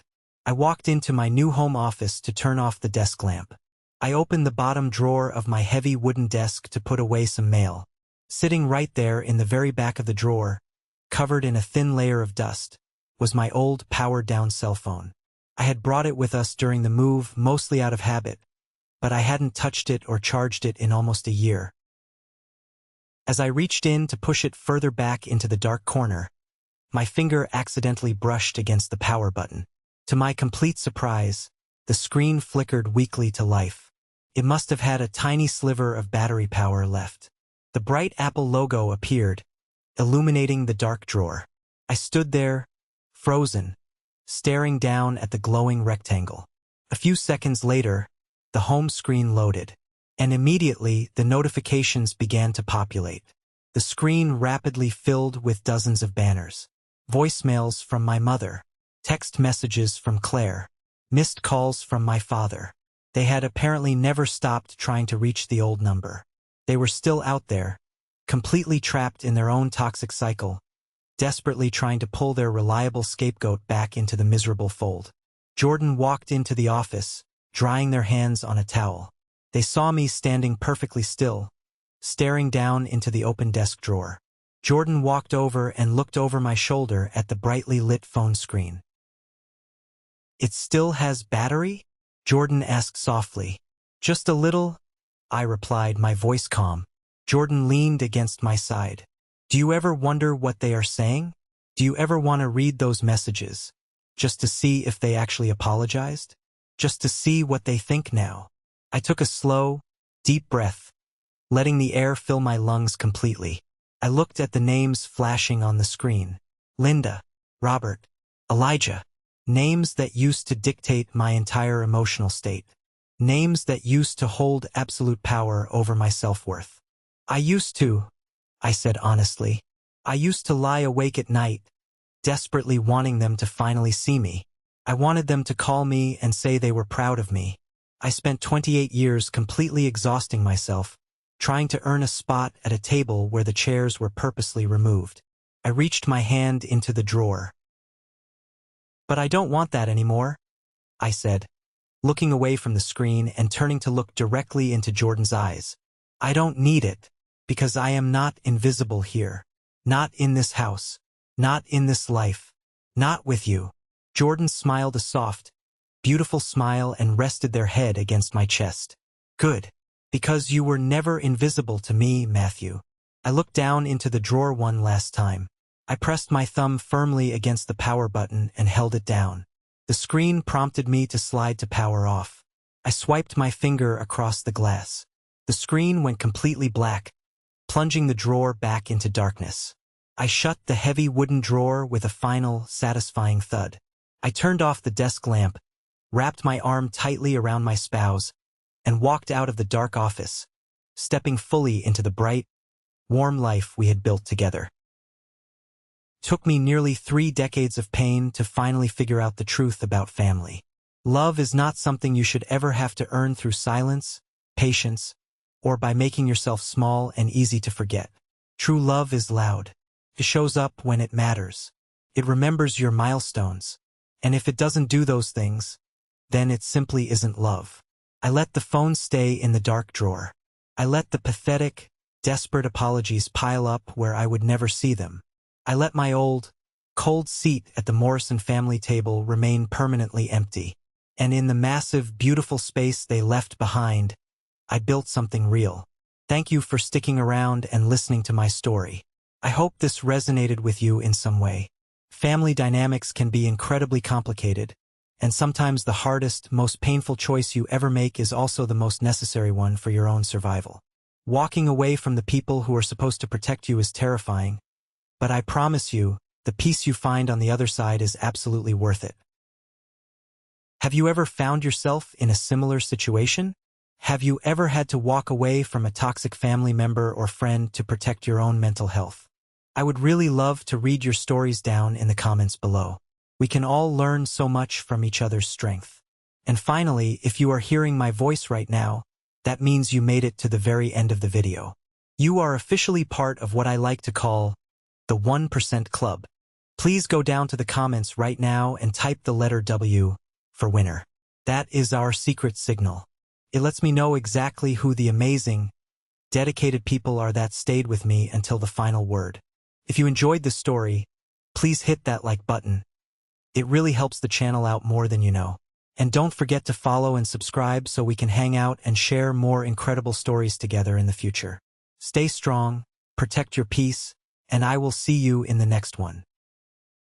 I walked into my new home office to turn off the desk lamp. I opened the bottom drawer of my heavy wooden desk to put away some mail. Sitting right there in the very back of the drawer, covered in a thin layer of dust, was my old powered-down cell phone. I had brought it with us during the move, mostly out of habit, but I hadn't touched it or charged it in almost a year. As I reached in to push it further back into the dark corner, my finger accidentally brushed against the power button. To my complete surprise, the screen flickered weakly to life. It must have had a tiny sliver of battery power left. The bright Apple logo appeared, illuminating the dark drawer. I stood there, frozen, staring down at the glowing rectangle. A few seconds later, the home screen loaded, and immediately the notifications began to populate. The screen rapidly filled with dozens of banners. Voicemails from my mother, text messages from Claire, missed calls from my father. They had apparently never stopped trying to reach the old number. They were still out there, completely trapped in their own toxic cycle, desperately trying to pull their reliable scapegoat back into the miserable fold. Jordan walked into the office, drying their hands on a towel. They saw me standing perfectly still, staring down into the open desk drawer. Jordan walked over and looked over my shoulder at the brightly lit phone screen. "It still has battery?" Jordan asked softly. "Just a little," I replied, my voice calm. Jordan leaned against my side. "Do you ever wonder what they are saying? Do you ever want to read those messages, just to see if they actually apologized? Just to see what they think now?" I took a slow, deep breath, letting the air fill my lungs completely. I looked at the names flashing on the screen. Linda, Robert, Elijah. Names that used to dictate my entire emotional state. Names that used to hold absolute power over my self-worth. I said honestly. I used to lie awake at night, desperately wanting them to finally see me. I wanted them to call me and say they were proud of me. I spent 28 years completely exhausting myself, trying to earn a spot at a table where the chairs were purposely removed. I reached my hand into the drawer. "But I don't want that anymore," I said, looking away from the screen and turning to look directly into Jordan's eyes. "I don't need it, because I am not invisible here. Not in this house. Not in this life. Not with you." Jordan smiled a soft, beautiful smile and rested their head against my chest. "Good. Because you were never invisible to me, Matthew." I looked down into the drawer one last time. I pressed my thumb firmly against the power button and held it down. The screen prompted me to slide to power off. I swiped my finger across the glass. The screen went completely black, plunging the drawer back into darkness. I shut the heavy wooden drawer with a final, satisfying thud. I turned off the desk lamp, wrapped my arm tightly around my spouse, and walked out of the dark office, stepping fully into the bright, warm life we had built together. Took me nearly 3 decades of pain to finally figure out the truth about family. Love is not something you should ever have to earn through silence, patience, or by making yourself small and easy to forget. True love is loud. It shows up when it matters. It remembers your milestones. And if it doesn't do those things, then it simply isn't love. I let the phone stay in the dark drawer. I let the pathetic, desperate apologies pile up where I would never see them. I let my old, cold seat at the Morrison family table remain permanently empty. And in the massive, beautiful space they left behind, I built something real. Thank you for sticking around and listening to my story. I hope this resonated with you in some way. Family dynamics can be incredibly complicated, and sometimes the hardest, most painful choice you ever make is also the most necessary one for your own survival. Walking away from the people who are supposed to protect you is terrifying, but I promise you, the peace you find on the other side is absolutely worth it. Have you ever found yourself in a similar situation? Have you ever had to walk away from a toxic family member or friend to protect your own mental health? I would really love to read your stories down in the comments below. We can all learn so much from each other's strength. And finally, if you are hearing my voice right now, that means you made it to the very end of the video. You are officially part of what I like to call the 1% Club. Please go down to the comments right now and type the letter W for winner. That is our secret signal. It lets me know exactly who the amazing, dedicated people are that stayed with me until the final word. If you enjoyed this story, please hit that like button. It really helps the channel out more than you know. And don't forget to follow and subscribe so we can hang out and share more incredible stories together in the future. Stay strong, protect your peace, and I will see you in the next one.